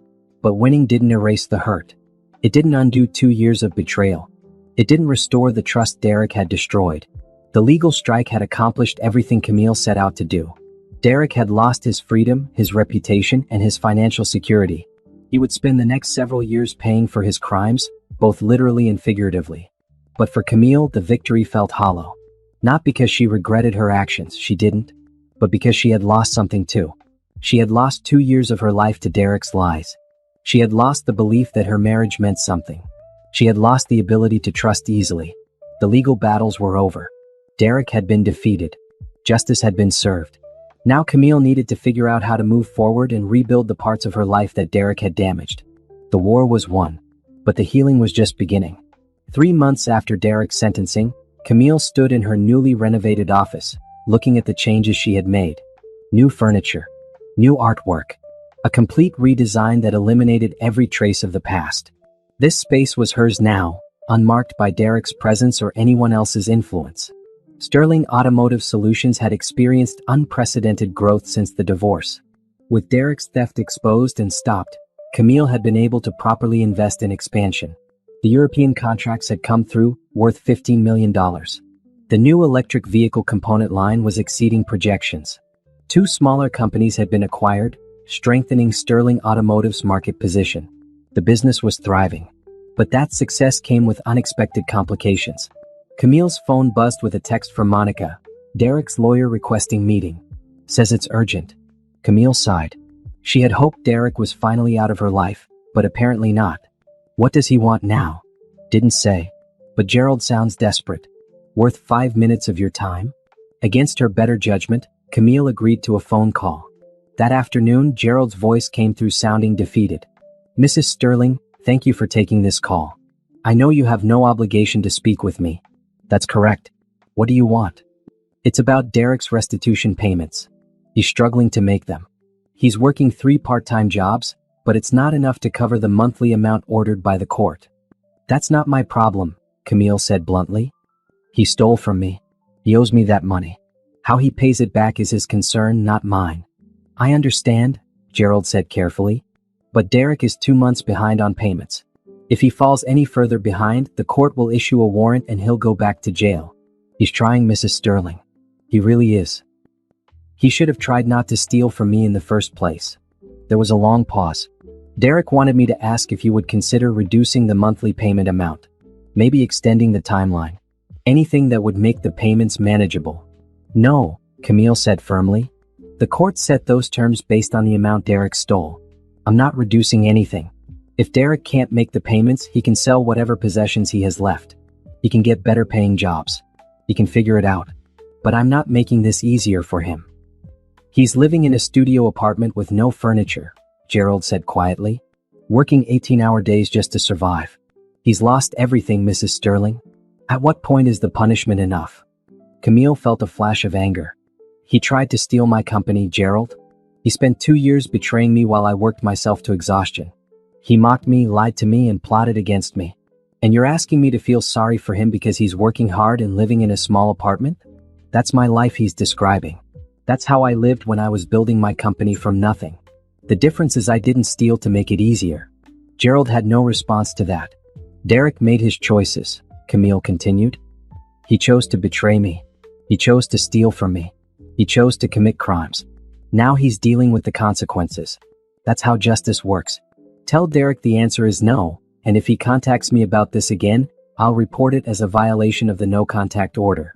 But winning didn't erase the hurt. It didn't undo 2 years of betrayal. It didn't restore the trust Derek had destroyed. The legal strike had accomplished everything Camille set out to do. Derek had lost his freedom, his reputation, and his financial security. He would spend the next several years paying for his crimes, both literally and figuratively. But for Camille, the victory felt hollow. Not because she regretted her actions, she didn't, but because she had lost something too. She had lost 2 years of her life to Derek's lies. She had lost the belief that her marriage meant something. She had lost the ability to trust easily. The legal battles were over. Derek had been defeated. Justice had been served. Now Camille needed to figure out how to move forward and rebuild the parts of her life that Derek had damaged. The war was won, but the healing was just beginning. 3 months after Derek's sentencing, Camille stood in her newly renovated office, looking at the changes she had made. New furniture, new artwork, a complete redesign that eliminated every trace of the past. This space was hers now, unmarked by Derek's presence or anyone else's influence. Sterling Automotive Solutions had experienced unprecedented growth since the divorce. With Derek's theft exposed and stopped, Camille had been able to properly invest in expansion. The European contracts had come through, worth $15 million. The new electric vehicle component line was exceeding projections. 2 smaller companies had been acquired, strengthening Sterling Automotive's market position. The business was thriving. But that success came with unexpected complications. Camille's phone buzzed with a text from Monica. Derek's lawyer requesting meeting. Says it's urgent. Camille sighed. She had hoped Derek was finally out of her life, but apparently not. What does he want now? Didn't say. But Gerald sounds desperate. Worth 5 minutes of your time? Against her better judgment, Camille agreed to a phone call. That afternoon, Gerald's voice came through sounding defeated. Mrs. Sterling, thank you for taking this call. I know you have no obligation to speak with me. That's correct. What do you want? It's about Derek's restitution payments. He's struggling to make them. He's working 3 part-time jobs, but it's not enough to cover the monthly amount ordered by the court. That's not my problem, Camille said bluntly. He stole from me. He owes me that money. How he pays it back is his concern, not mine. I understand, Gerald said carefully. But Derek is 2 months behind on payments. If he falls any further behind, the court will issue a warrant and he'll go back to jail. He's trying, Mrs. Sterling. He really is. He should have tried not to steal from me in the first place. There was a long pause. Derek wanted me to ask if you would consider reducing the monthly payment amount. Maybe extending the timeline. Anything that would make the payments manageable. No, Camille said firmly. The court set those terms based on the amount Derek stole. I'm not reducing anything. If Derek can't make the payments, he can sell whatever possessions he has left. He can get better paying jobs. He can figure it out. But I'm not making this easier for him. He's living in a studio apartment with no furniture, Gerald said quietly. Working 18-hour days just to survive. He's lost everything, Mrs. Sterling. At what point is the punishment enough? Camille felt a flash of anger. He tried to steal my company, Gerald. He spent 2 years betraying me while I worked myself to exhaustion. He mocked me, lied to me, and plotted against me. And you're asking me to feel sorry for him because he's working hard and living in a small apartment? That's my life he's describing. That's how I lived when I was building my company from nothing. The difference is I didn't steal to make it easier. Gerald had no response to that. Derek made his choices, Camille continued. He chose to betray me. He chose to steal from me. He chose to commit crimes. Now he's dealing with the consequences. That's how justice works. Tell Derek the answer is no, and if he contacts me about this again, I'll report it as a violation of the no-contact order.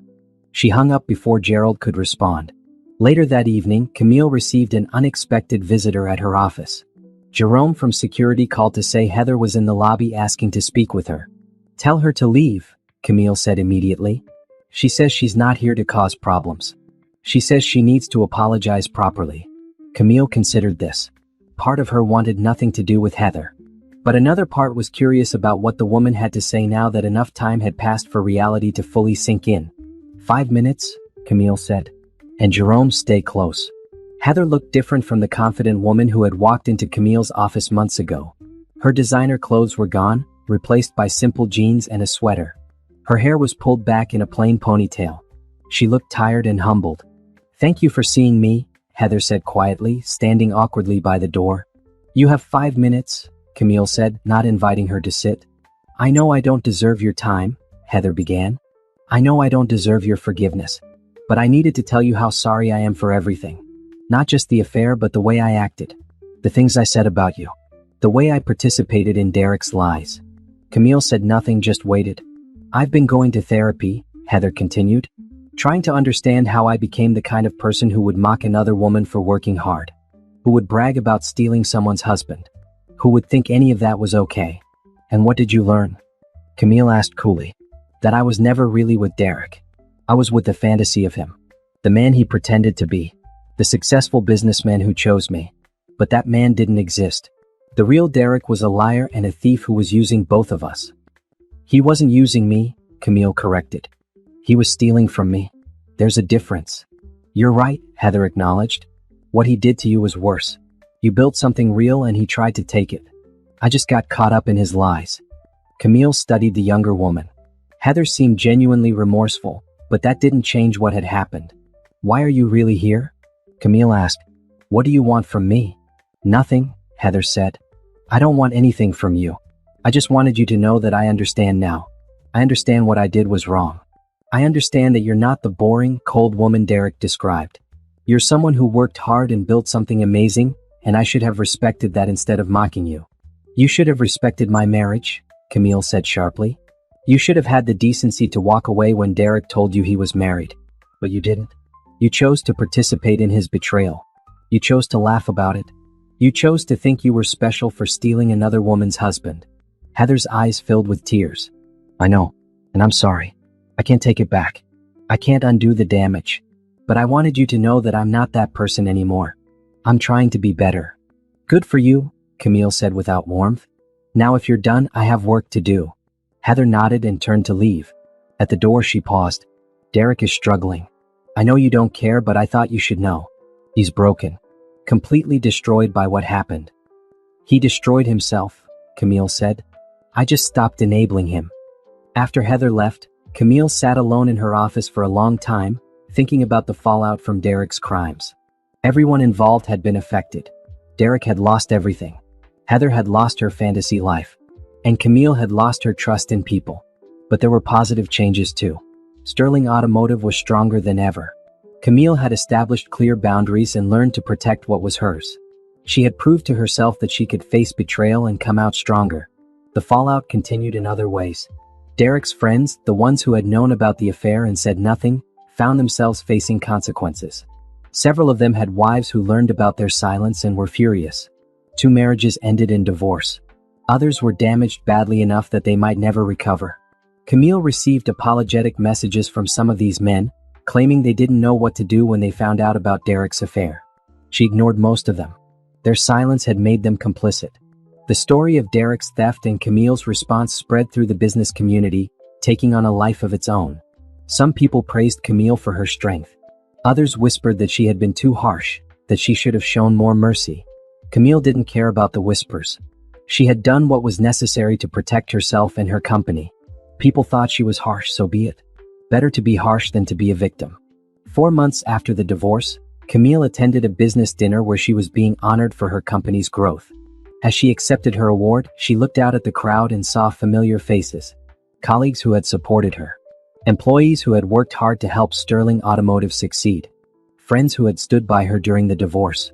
She hung up before Gerald could respond. Later that evening, Camille received an unexpected visitor at her office. Jerome from security called to say Heather was in the lobby asking to speak with her. Tell her to leave, Camille said immediately. She says she's not here to cause problems. She says she needs to apologize properly. Camille considered this. Part of her wanted nothing to do with Heather. But another part was curious about what the woman had to say now that enough time had passed for reality to fully sink in. 5 minutes, Camille said. And Jerome, stay close. Heather looked different from the confident woman who had walked into Camille's office months ago. Her designer clothes were gone, replaced by simple jeans and a sweater. Her hair was pulled back in a plain ponytail. She looked tired and humbled. Thank you for seeing me, Heather said quietly, standing awkwardly by the door. You have 5 minutes, Camille said, not inviting her to sit. I know I don't deserve your time, Heather began. I know I don't deserve your forgiveness. But I needed to tell you how sorry I am for everything. Not just the affair, but the way I acted. The things I said about you. The way I participated in Derek's lies. Camille said nothing, just waited. I've been going to therapy, Heather continued, trying to understand how I became the kind of person who would mock another woman for working hard, who would brag about stealing someone's husband, who would think any of that was okay. And what did you learn? Camille asked coolly. That I was never really with Derek. I was with the fantasy of him. The man he pretended to be. The successful businessman who chose me. But that man didn't exist. The real Derek was a liar and a thief who was using both of us. He wasn't using me, Camille corrected. He was stealing from me. There's a difference. You're right, Heather acknowledged. What he did to you was worse. You built something real and he tried to take it. I just got caught up in his lies. Camille studied the younger woman. Heather seemed genuinely remorseful, but that didn't change what had happened. Why are you really here? Camille asked. What do you want from me? Nothing, Heather said. I don't want anything from you. I just wanted you to know that I understand now. I understand what I did was wrong. I understand that you're not the boring, cold woman Derek described. You're someone who worked hard and built something amazing, and I should have respected that instead of mocking you. You should have respected my marriage, Camille said sharply. You should have had the decency to walk away when Derek told you he was married. But you didn't. You chose to participate in his betrayal. You chose to laugh about it. You chose to think you were special for stealing another woman's husband. Heather's eyes filled with tears. I know, and I'm sorry. I can't take it back. I can't undo the damage. But I wanted you to know that I'm not that person anymore. I'm trying to be better. Good for you, Camille said without warmth. Now if you're done, I have work to do. Heather nodded and turned to leave. At the door she paused. Derek is struggling. I know you don't care, but I thought you should know. He's broken. Completely destroyed by what happened. He destroyed himself, Camille said. I just stopped enabling him. After Heather left, Camille sat alone in her office for a long time, thinking about the fallout from Derek's crimes. Everyone involved had been affected. Derek had lost everything. Heather had lost her fantasy life. And Camille had lost her trust in people. But there were positive changes too. Sterling Automotive was stronger than ever. Camille had established clear boundaries and learned to protect what was hers. She had proved to herself that she could face betrayal and come out stronger. The fallout continued in other ways. Derek's friends, the ones who had known about the affair and said nothing, found themselves facing consequences. Several of them had wives who learned about their silence and were furious. 2 marriages ended in divorce. Others were damaged badly enough that they might never recover. Camille received apologetic messages from some of these men, claiming they didn't know what to do when they found out about Derek's affair. She ignored most of them. Their silence had made them complicit. The story of Derek's theft and Camille's response spread through the business community, taking on a life of its own. Some people praised Camille for her strength. Others whispered that she had been too harsh, that she should have shown more mercy. Camille didn't care about the whispers. She had done what was necessary to protect herself and her company. People thought she was harsh, so be it. Better to be harsh than to be a victim. 4 months after the divorce, Camille attended a business dinner where she was being honored for her company's growth. As she accepted her award, she looked out at the crowd and saw familiar faces. Colleagues who had supported her. Employees who had worked hard to help Sterling Automotive succeed. Friends who had stood by her during the divorce.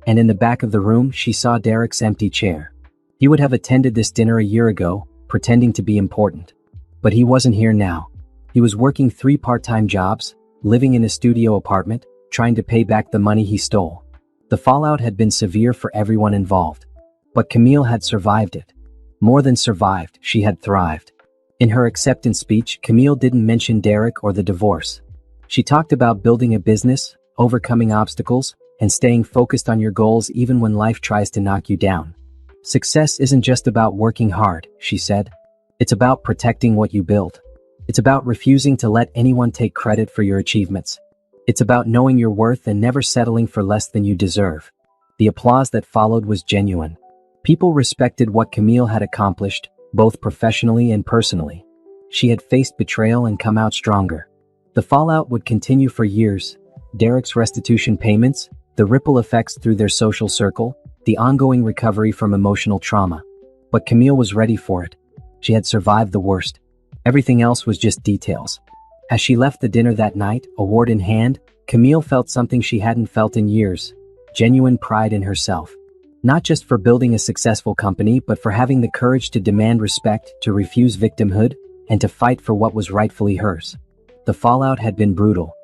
And in the back of the room, she saw Derek's empty chair. He would have attended this dinner a year ago, pretending to be important. But he wasn't here now. He was working 3 part-time jobs, living in a studio apartment, trying to pay back the money he stole. The fallout had been severe for everyone involved. But Camille had survived it. More than survived, she had thrived. In her acceptance speech, Camille didn't mention Derek or the divorce. She talked about building a business, overcoming obstacles, and staying focused on your goals even when life tries to knock you down. Success isn't just about working hard, she said. It's about protecting what you build. It's about refusing to let anyone take credit for your achievements. It's about knowing your worth and never settling for less than you deserve. The applause that followed was genuine. People respected what Camille had accomplished, both professionally and personally. She had faced betrayal and come out stronger. The fallout would continue for years. Derek's restitution payments, the ripple effects through their social circle, the ongoing recovery from emotional trauma. But Camille was ready for it. She had survived the worst. Everything else was just details. As she left the dinner that night, award in hand, Camille felt something she hadn't felt in years, genuine pride in herself. Not just for building a successful company, but for having the courage to demand respect, to refuse victimhood, and to fight for what was rightfully hers. The fallout had been brutal,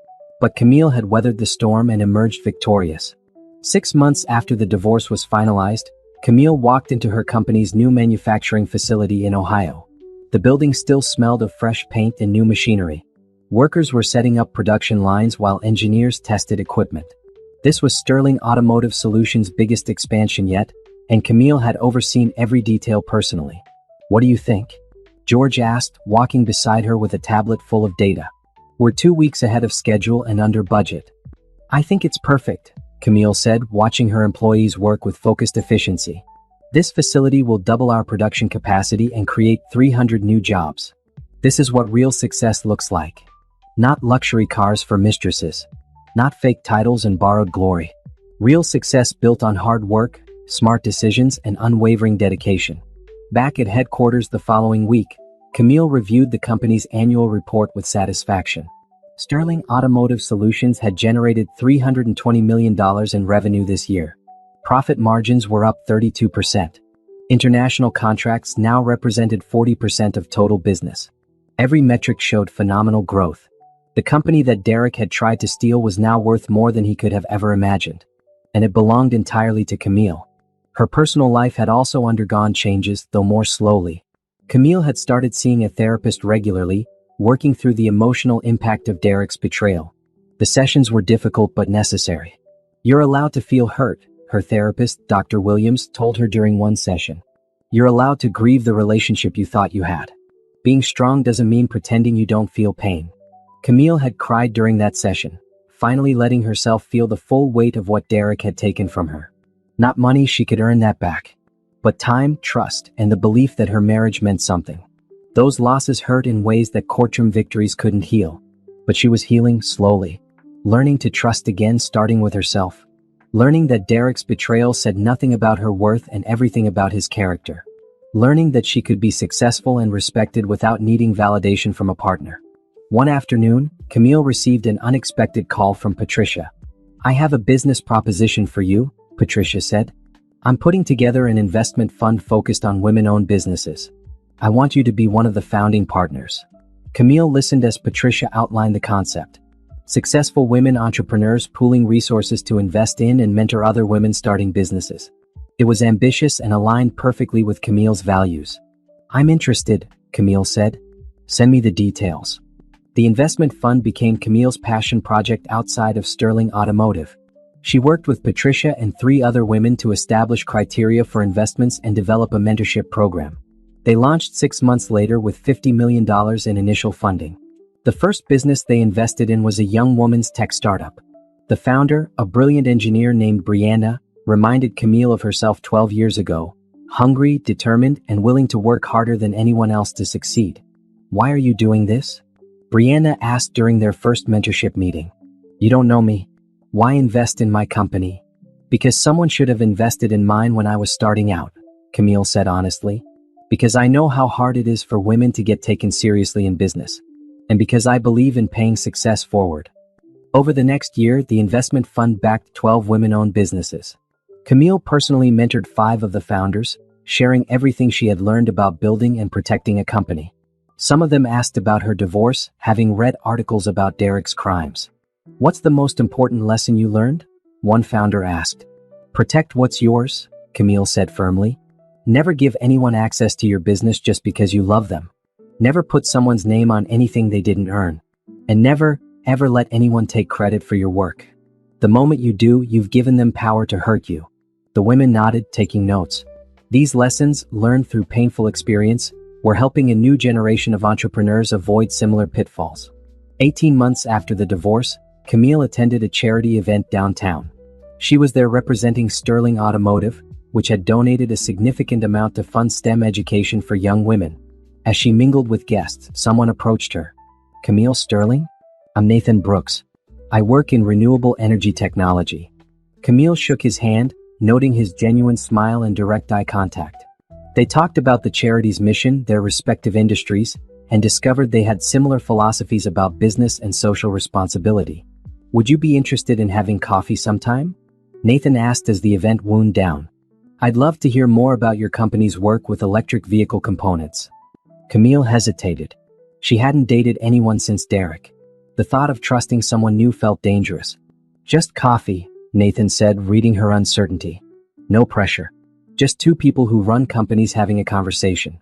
but Camille had weathered the storm and emerged victorious. 6 months after the divorce was finalized, Camille walked into her company's new manufacturing facility in Ohio. The building still smelled of fresh paint and new machinery. Workers were setting up production lines while engineers tested equipment. This was Sterling Automotive Solutions' biggest expansion yet, and Camille had overseen every detail personally. "What do you think?" George asked, walking beside her with a tablet full of data. "We're 2 weeks ahead of schedule and under budget." "I think it's perfect," Camille said, watching her employees work with focused efficiency. "This facility will double our production capacity and create 300 new jobs. This is what real success looks like. Not luxury cars for mistresses. Not fake titles and borrowed glory. Real success built on hard work, smart decisions, and unwavering dedication." Back at headquarters the following week, Camille reviewed the company's annual report with satisfaction. Sterling Automotive Solutions had generated $320 million in revenue this year. Profit margins were up 32%. International contracts now represented 40% of total business. Every metric showed phenomenal growth. The company that Derek had tried to steal was now worth more than he could have ever imagined. And it belonged entirely to Camille. Her personal life had also undergone changes, though more slowly. Camille had started seeing a therapist regularly, working through the emotional impact of Derek's betrayal. The sessions were difficult but necessary. "You're allowed to feel hurt," her therapist, Dr. Williams, told her during one session. "You're allowed to grieve the relationship you thought you had. Being strong doesn't mean pretending you don't feel pain." Camille had cried during that session, finally letting herself feel the full weight of what Derek had taken from her. Not money, she could earn that back. But time, trust, and the belief that her marriage meant something. Those losses hurt in ways that courtroom victories couldn't heal. But she was healing slowly, learning to trust again, starting with herself. Learning that Derek's betrayal said nothing about her worth and everything about his character. Learning that she could be successful and respected without needing validation from a partner. One afternoon, Camille received an unexpected call from Patricia. "I have a business proposition for you," Patricia said. "I'm putting together an investment fund focused on women-owned businesses. I want you to be one of the founding partners." Camille listened as Patricia outlined the concept. Successful women entrepreneurs pooling resources to invest in and mentor other women starting businesses. It was ambitious and aligned perfectly with Camille's values. "I'm interested," Camille said. "Send me the details." The investment fund became Camille's passion project outside of Sterling Automotive. She worked with Patricia and 3 other women to establish criteria for investments and develop a mentorship program. They launched 6 months later with $50 million in initial funding. The first business they invested in was a young woman's tech startup. The founder, a brilliant engineer named Brianna, reminded Camille of herself 12 years ago, hungry, determined, and willing to work harder than anyone else to succeed. "Why are you doing this?" Brianna asked during their first mentorship meeting. "You don't know me. Why invest in my company?" "Because someone should have invested in mine when I was starting out," Camille said honestly. "Because I know how hard it is for women to get taken seriously in business. And because I believe in paying success forward." Over the next year, the investment fund backed 12 women-owned businesses. Camille personally mentored 5 of the founders, sharing everything she had learned about building and protecting a company. Some of them asked about her divorce, having read articles about Derek's crimes. "What's the most important lesson you learned?" one founder asked. "Protect what's yours," Camille said firmly. "Never give anyone access to your business just because you love them. Never put someone's name on anything they didn't earn. And never, ever let anyone take credit for your work. The moment you do, you've given them power to hurt you." The women nodded, taking notes. These lessons, learned through painful experience, were helping a new generation of entrepreneurs avoid similar pitfalls. 18 months after the divorce, Camille attended a charity event downtown. She was there representing Sterling Automotive, which had donated a significant amount to fund STEM education for young women. As she mingled with guests, someone approached her. "Camille Sterling? I'm Nathan Brooks. I work in renewable energy technology." Camille shook his hand, noting his genuine smile and direct eye contact. They talked about the charity's mission, their respective industries, and discovered they had similar philosophies about business and social responsibility. "Would you be interested in having coffee sometime?" Nathan asked as the event wound down. I'd love to hear more about your company's work with electric vehicle components. Camille hesitated. She hadn't dated anyone since Derek. The thought of trusting someone new felt dangerous. Just coffee, Nathan said, reading her uncertainty. No pressure. Just two people who run companies having a conversation.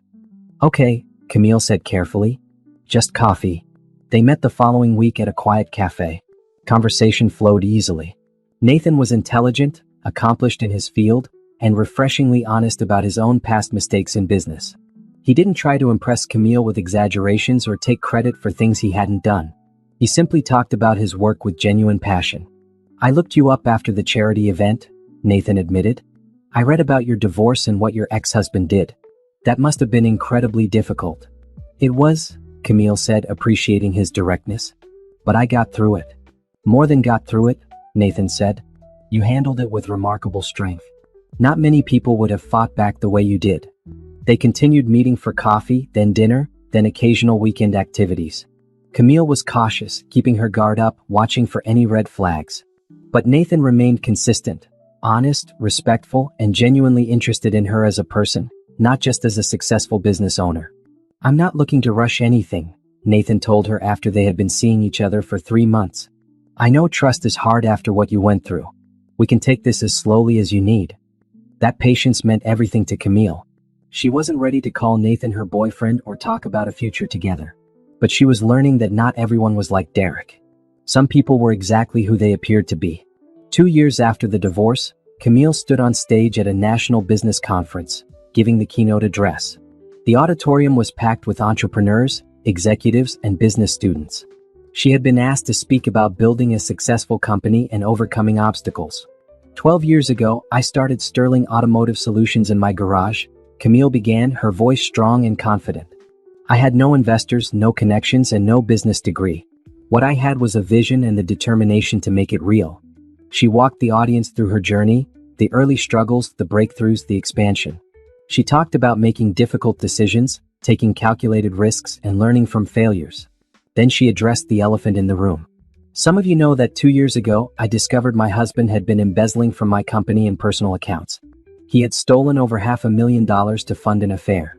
Okay, Camille said carefully. Just coffee. They met the following week at a quiet cafe. Conversation flowed easily. Nathan was intelligent, accomplished in his field, and refreshingly honest about his own past mistakes in business. He didn't try to impress Camille with exaggerations or take credit for things he hadn't done. He simply talked about his work with genuine passion. I looked you up after the charity event, Nathan admitted. I read about your divorce and what your ex-husband did. That must have been incredibly difficult. It was, Camille said, appreciating his directness. But I got through it. More than got through it, Nathan said. You handled it with remarkable strength. Not many people would have fought back the way you did. They continued meeting for coffee, then dinner, then occasional weekend activities. Camille was cautious, keeping her guard up, watching for any red flags. But Nathan remained consistent, honest, respectful, and genuinely interested in her as a person, not just as a successful business owner. I'm not looking to rush anything, Nathan told her after they had been seeing each other for 3 months. I know trust is hard after what you went through. We can take this as slowly as you need. That patience meant everything to Camille. She wasn't ready to call Nathan her boyfriend or talk about a future together. But she was learning that not everyone was like Derek. Some people were exactly who they appeared to be. 2 years after the divorce, Camille stood on stage at a national business conference, giving the keynote address. The auditorium was packed with entrepreneurs, executives, and business students. She had been asked to speak about building a successful company and overcoming obstacles. 12 years ago, I started Sterling Automotive Solutions in my garage, Camille began, her voice strong and confident. I had no investors, no connections, and no business degree. What I had was a vision and the determination to make it real. She walked the audience through her journey, the early struggles, the breakthroughs, the expansion. She talked about making difficult decisions, taking calculated risks, and learning from failures. Then she addressed the elephant in the room. Some of you know that 2 years ago, I discovered my husband had been embezzling from my company and personal accounts. He had stolen over $500,000 to fund an affair.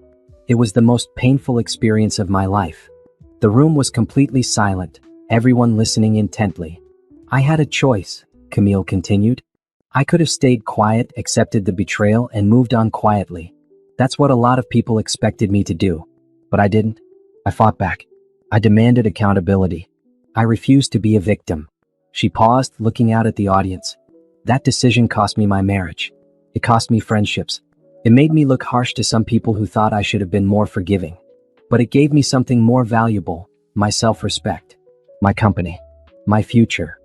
It was the most painful experience of my life. The room was completely silent, everyone listening intently. I had a choice, Camille continued. I could have stayed quiet, accepted the betrayal, and moved on quietly. That's what a lot of people expected me to do. But I didn't. I fought back. I demanded accountability. I refused to be a victim. She paused, looking out at the audience. That decision cost me my marriage. It cost me friendships. It made me look harsh to some people who thought I should have been more forgiving. But it gave me something more valuable, my self-respect, my company, my future.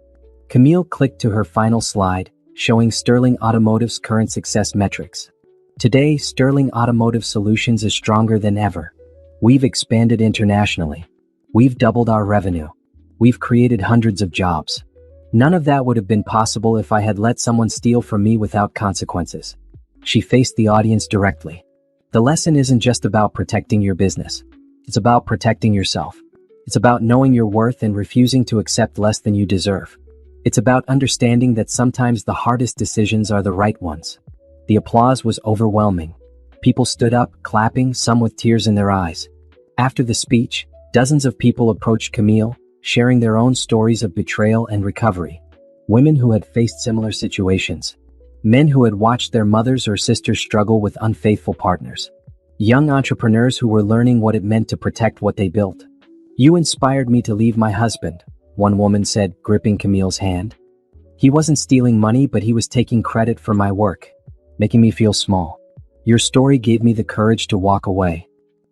Camille clicked to her final slide, showing Sterling Automotive's current success metrics. Today, Sterling Automotive Solutions is stronger than ever. We've expanded internationally. We've doubled our revenue. We've created hundreds of jobs. None of that would have been possible if I had let someone steal from me without consequences. She faced the audience directly. The lesson isn't just about protecting your business. It's about protecting yourself. It's about knowing your worth and refusing to accept less than you deserve. It's about understanding that sometimes the hardest decisions are the right ones. The applause was overwhelming. People stood up, clapping, some with tears in their eyes. After the speech, dozens of people approached Camille, sharing their own stories of betrayal and recovery. Women who had faced similar situations. Men who had watched their mothers or sisters struggle with unfaithful partners. Young entrepreneurs who were learning what it meant to protect what they built. You inspired me to leave my husband, one woman said, gripping Camille's hand. He wasn't stealing money, but he was taking credit for my work, making me feel small. Your story gave me the courage to walk away.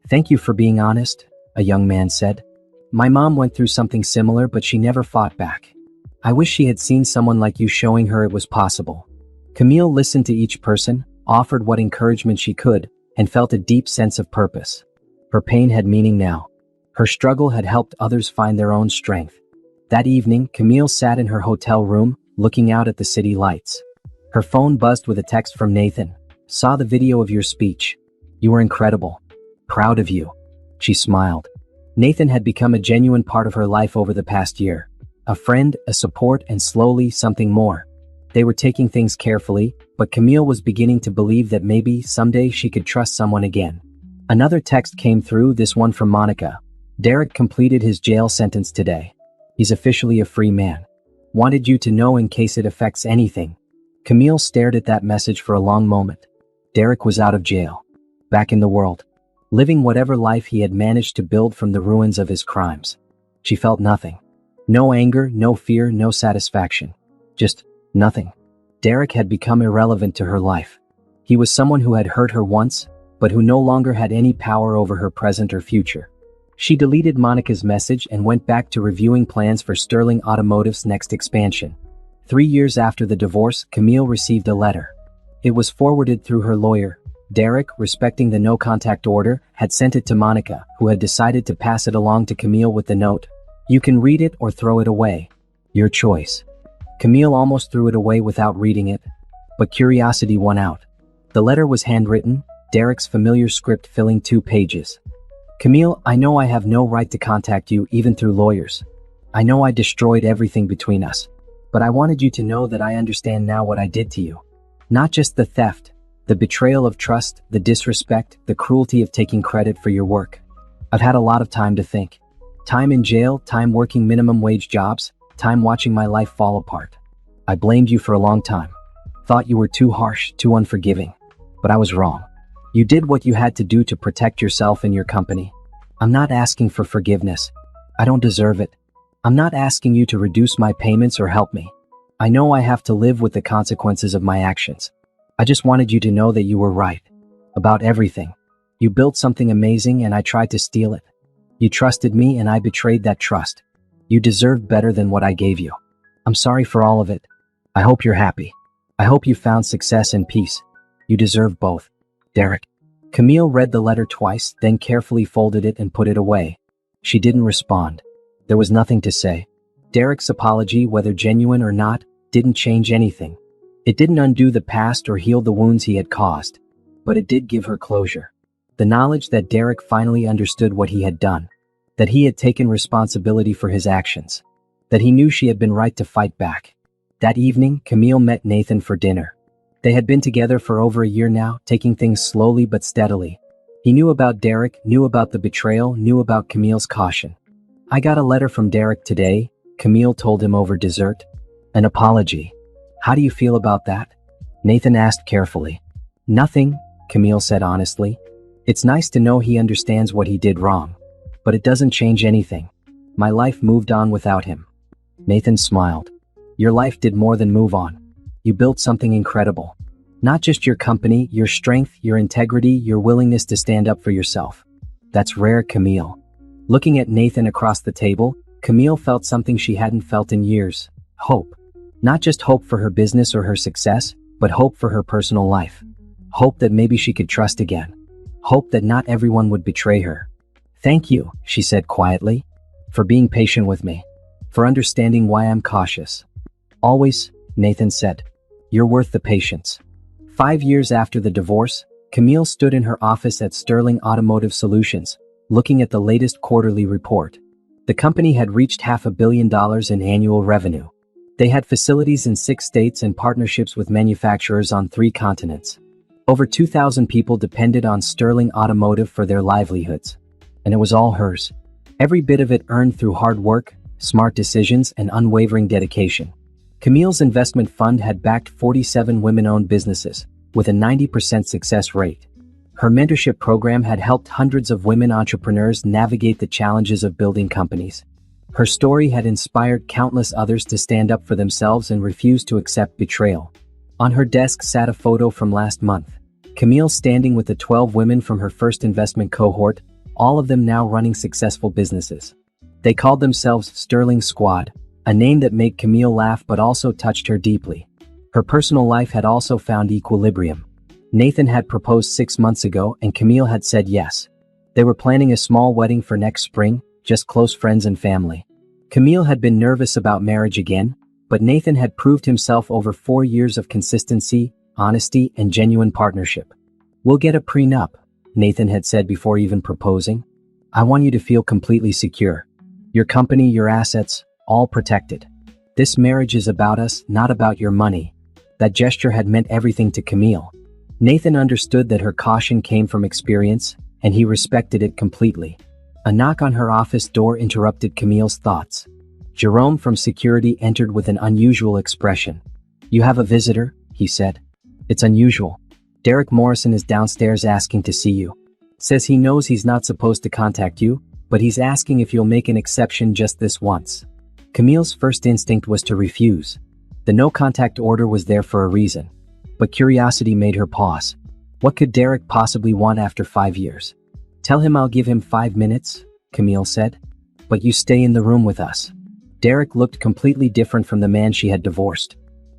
Thank you for being honest, a young man said. My mom went through something similar, but she never fought back. I wish she had seen someone like you showing her it was possible. Camille listened to each person, offered what encouragement she could, and felt a deep sense of purpose. Her pain had meaning now. Her struggle had helped others find their own strength. That evening, Camille sat in her hotel room, looking out at the city lights. Her phone buzzed with a text from Nathan. Saw the video of your speech. You were incredible. Proud of you. She smiled. Nathan had become a genuine part of her life over the past year. A friend, a support, and slowly something more. They were taking things carefully, but Camille was beginning to believe that maybe someday she could trust someone again. Another text came through, this one from Monica. Derek completed his jail sentence today. He's officially a free man. Wanted you to know in case it affects anything. Camille stared at that message for a long moment. Derek was out of jail. Back in the world. Living whatever life he had managed to build from the ruins of his crimes. She felt nothing. No anger, no fear, no satisfaction. Just nothing. Derek had become irrelevant to her life. He was someone who had hurt her once, but who no longer had any power over her present or future. She deleted Monica's message and went back to reviewing plans for Sterling Automotive's next expansion. 3 years after the divorce, Camille received a letter. It was forwarded through her lawyer. Derek, respecting the no-contact order, had sent it to Monica, who had decided to pass it along to Camille with the note. You can read it or throw it away. Your choice. Camille almost threw it away without reading it, but curiosity won out. The letter was handwritten, Derek's familiar script filling 2 pages. Camille, I know I have no right to contact you even through lawyers. I know I destroyed everything between us, but I wanted you to know that I understand now what I did to you. Not just the theft, the betrayal of trust, the disrespect, the cruelty of taking credit for your work. I've had a lot of time to think. Time in jail, time working minimum wage jobs, time watching my life fall apart. I blamed you for a long time. Thought you were too harsh, too unforgiving. But I was wrong. You did what you had to do to protect yourself and your company. I'm not asking for forgiveness. I don't deserve it. I'm not asking you to reduce my payments or help me. I know I have to live with the consequences of my actions. I just wanted you to know that you were right. About everything. You built something amazing and I tried to steal it. You trusted me and I betrayed that trust. You deserved better than what I gave you. I'm sorry for all of it. I hope you're happy. I hope you found success and peace. You deserve both. Derek. Camille read the letter twice, then carefully folded it and put it away. She didn't respond. There was nothing to say. Derek's apology, whether genuine or not, didn't change anything. It didn't undo the past or heal the wounds he had caused. But it did give her closure. The knowledge that Derek finally understood what he had done. That he had taken responsibility for his actions. That he knew she had been right to fight back. That evening, Camille met Nathan for dinner. They had been together for over a year now, taking things slowly but steadily. He knew about Derek, knew about the betrayal, knew about Camille's caution. I got a letter from Derek today, Camille told him over dessert. An apology. How do you feel about that? Nathan asked carefully. Nothing, Camille said honestly. It's nice to know he understands what he did wrong. But it doesn't change anything. My life moved on without him. Nathan smiled. Your life did more than move on. You built something incredible. Not just your company, your strength, your integrity, your willingness to stand up for yourself. That's rare, Camille. Looking at Nathan across the table, Camille felt something she hadn't felt in years. Hope. Not just hope for her business or her success, but hope for her personal life. Hope that maybe she could trust again. Hope that not everyone would betray her. Thank you, she said quietly, for being patient with me, for understanding why I'm cautious. Always, Nathan said. You're worth the patience. 5 years after the divorce, Camille stood in her office at Sterling Automotive Solutions, looking at the latest quarterly report. The company had reached $500 million in annual revenue. They had facilities in 6 states and partnerships with manufacturers on 3 continents. Over 2,000 people depended on Sterling Automotive for their livelihoods. And it was all hers. Every bit of it earned through hard work, smart decisions, and unwavering dedication. Camille's investment fund had backed 47 women-owned businesses, with a 90% success rate. Her mentorship program had helped hundreds of women entrepreneurs navigate the challenges of building companies. Her story had inspired countless others to stand up for themselves and refuse to accept betrayal. On her desk sat a photo from last month. Camille standing with the 12 women from her first investment cohort, all of them now running successful businesses. They called themselves Sterling Squad, a name that made Camille laugh but also touched her deeply. Her personal life had also found equilibrium. Nathan had proposed 6 months ago and Camille had said yes. They were planning a small wedding for next spring, just close friends and family. Camille had been nervous about marriage again, but Nathan had proved himself over 4 years of consistency, honesty, and genuine partnership. We'll get a prenup, Nathan had said before even proposing. I want you to feel completely secure. Your company, your assets, all protected. This marriage is about us, not about your money, That gesture had meant everything to Camille. Nathan understood that her caution came from experience, and he respected it completely. A knock on her office door interrupted Camille's thoughts. Jerome from security entered with an unusual expression. "You have a visitor," he said. "It's unusual. Derek Morrison is downstairs asking to see you. Says he knows he's not supposed to contact you, but he's asking if you'll make an exception just this once." Camille's first instinct was to refuse. The no-contact order was there for a reason. But curiosity made her pause. What could Derek possibly want after 5 years? "Tell him I'll give him 5 minutes, Camille said. "But you stay in the room with us." Derek looked completely different from the man she had divorced.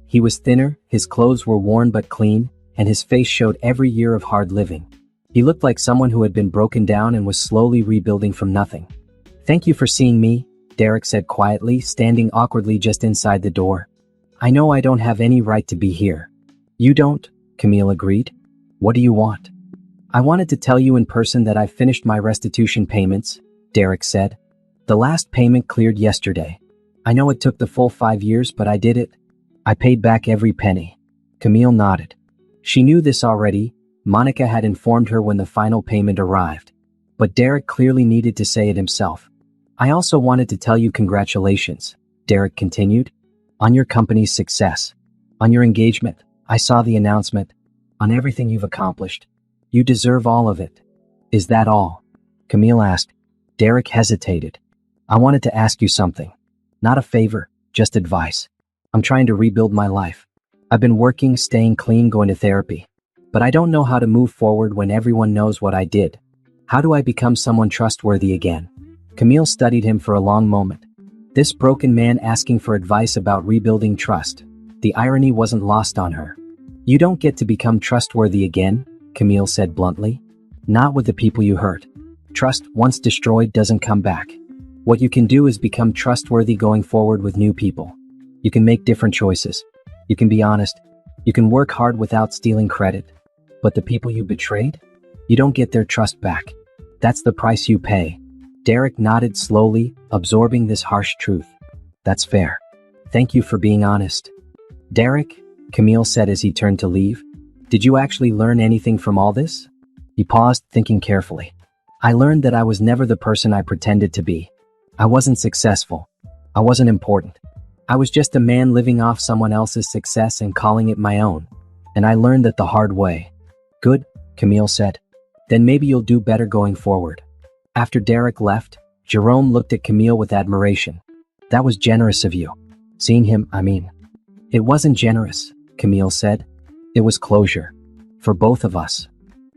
He was thinner, his clothes were worn but clean, and his face showed every year of hard living. He looked like someone who had been broken down and was slowly rebuilding from nothing. "Thank you for seeing me," Derek said quietly, standing awkwardly just inside the door. "I know I don't have any right to be here." "You don't," Camille agreed. "What do you want?" "I wanted to tell you in person that I've finished my restitution payments," Derek said. "The last payment cleared yesterday. I know it took the full 5 years, but I did it. I paid back every penny." Camille nodded. She knew this already. Monica had informed her when the final payment arrived. But Derek clearly needed to say it himself. "I also wanted to tell you congratulations," Derek continued, "on your company's success, on your engagement. I saw the announcement, on everything you've accomplished. You deserve all of it." "Is that all?" Camille asked. Derek hesitated. "I wanted to ask you something. Not a favor, just advice. I'm trying to rebuild my life. I've been working, staying clean, going to therapy. But I don't know how to move forward when everyone knows what I did. How do I become someone trustworthy again?" Camille studied him for a long moment. This broken man asking for advice about rebuilding trust. The irony wasn't lost on her. "You don't get to become trustworthy again," Camille said bluntly. "Not with the people you hurt. Trust, once destroyed, doesn't come back. What you can do is become trustworthy going forward with new people. You can make different choices. You can be honest. You can work hard without stealing credit. But the people you betrayed? You don't get their trust back. That's the price you pay." Derek nodded slowly, absorbing this harsh truth. "That's fair. Thank you for being honest." "Derek," Camille said as he turned to leave, "did you actually learn anything from all this?" He paused, thinking carefully. "I learned that I was never the person I pretended to be. I wasn't successful. I wasn't important. I was just a man living off someone else's success and calling it my own. And I learned that the hard way." "Good," Camille said. "Then maybe you'll do better going forward." After Derek left, Jerome looked at Camille with admiration. "That was generous of you." "Seeing him, I mean." "It wasn't generous," Camille said. "It was closure. For both of us."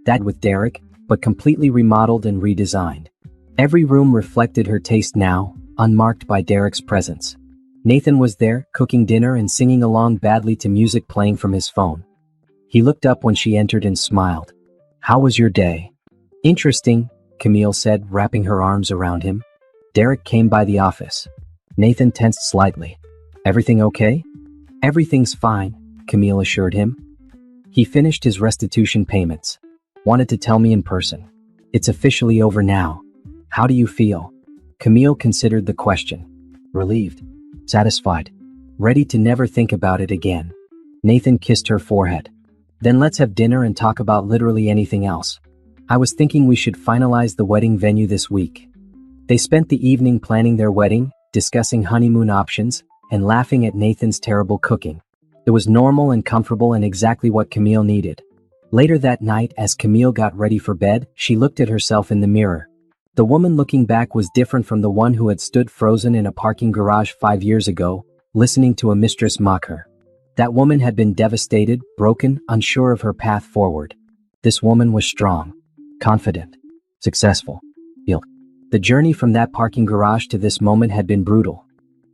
That with Derek, but completely remodeled and redesigned. Every room reflected her taste now, unmarked by Derek's presence. Nathan was there, cooking dinner and singing along badly to music playing from his phone. He looked up when she entered and smiled. "How was your day?" "Interesting," Camille said, wrapping her arms around him. Derek came by the office. Nathan tensed slightly. "Everything okay?" "Everything's fine," Camille assured him. "He finished his restitution payments. Wanted to tell me in person. It's officially over now. How do you feel?" Camille considered the question. Relieved. Satisfied. Ready to never think about it again. Nathan kissed her forehead. "Then let's have dinner and talk about literally anything else. I was thinking we should finalize the wedding venue this week." They spent the evening planning their wedding, discussing honeymoon options, and laughing at Nathan's terrible cooking. It was normal and comfortable and exactly what Camille needed. Later that night, as Camille got ready for bed, she looked at herself in the mirror. The woman looking back was different from the one who had stood frozen in a parking garage 5 years ago, listening to a mistress mock her. That woman had been devastated, broken, unsure of her path forward. This woman was strong, confident, successful, healed. The journey from that parking garage to this moment had been brutal.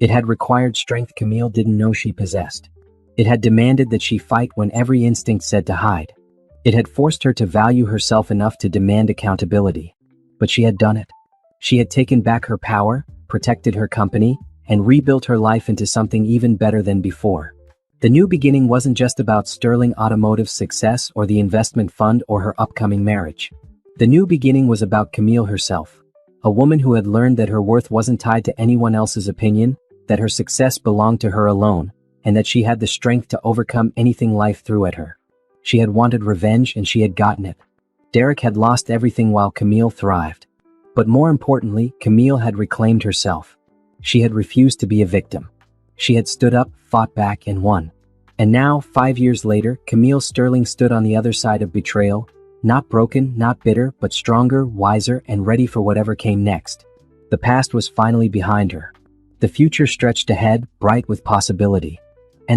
It had required strength Camille didn't know she possessed. It had demanded that she fight when every instinct said to hide. It had forced her to value herself enough to demand accountability. But she had done it. She had taken back her power, protected her company, and rebuilt her life into something even better than before. The new beginning wasn't just about Sterling Automotive's success or the investment fund or her upcoming marriage. The new beginning was about Camille herself, a woman who had learned that her worth wasn't tied to anyone else's opinion, that her success belonged to her alone, and that she had the strength to overcome anything life threw at her. She had wanted revenge and she had gotten it. Derek had lost everything while Camille thrived. But more importantly, Camille had reclaimed herself. She had refused to be a victim. She had stood up, fought back, and won. And now, 5 years later, Camille Sterling stood on the other side of betrayal, not broken, not bitter, but stronger, wiser, and ready for whatever came next. The past was finally behind her. The future stretched ahead, bright with possibility.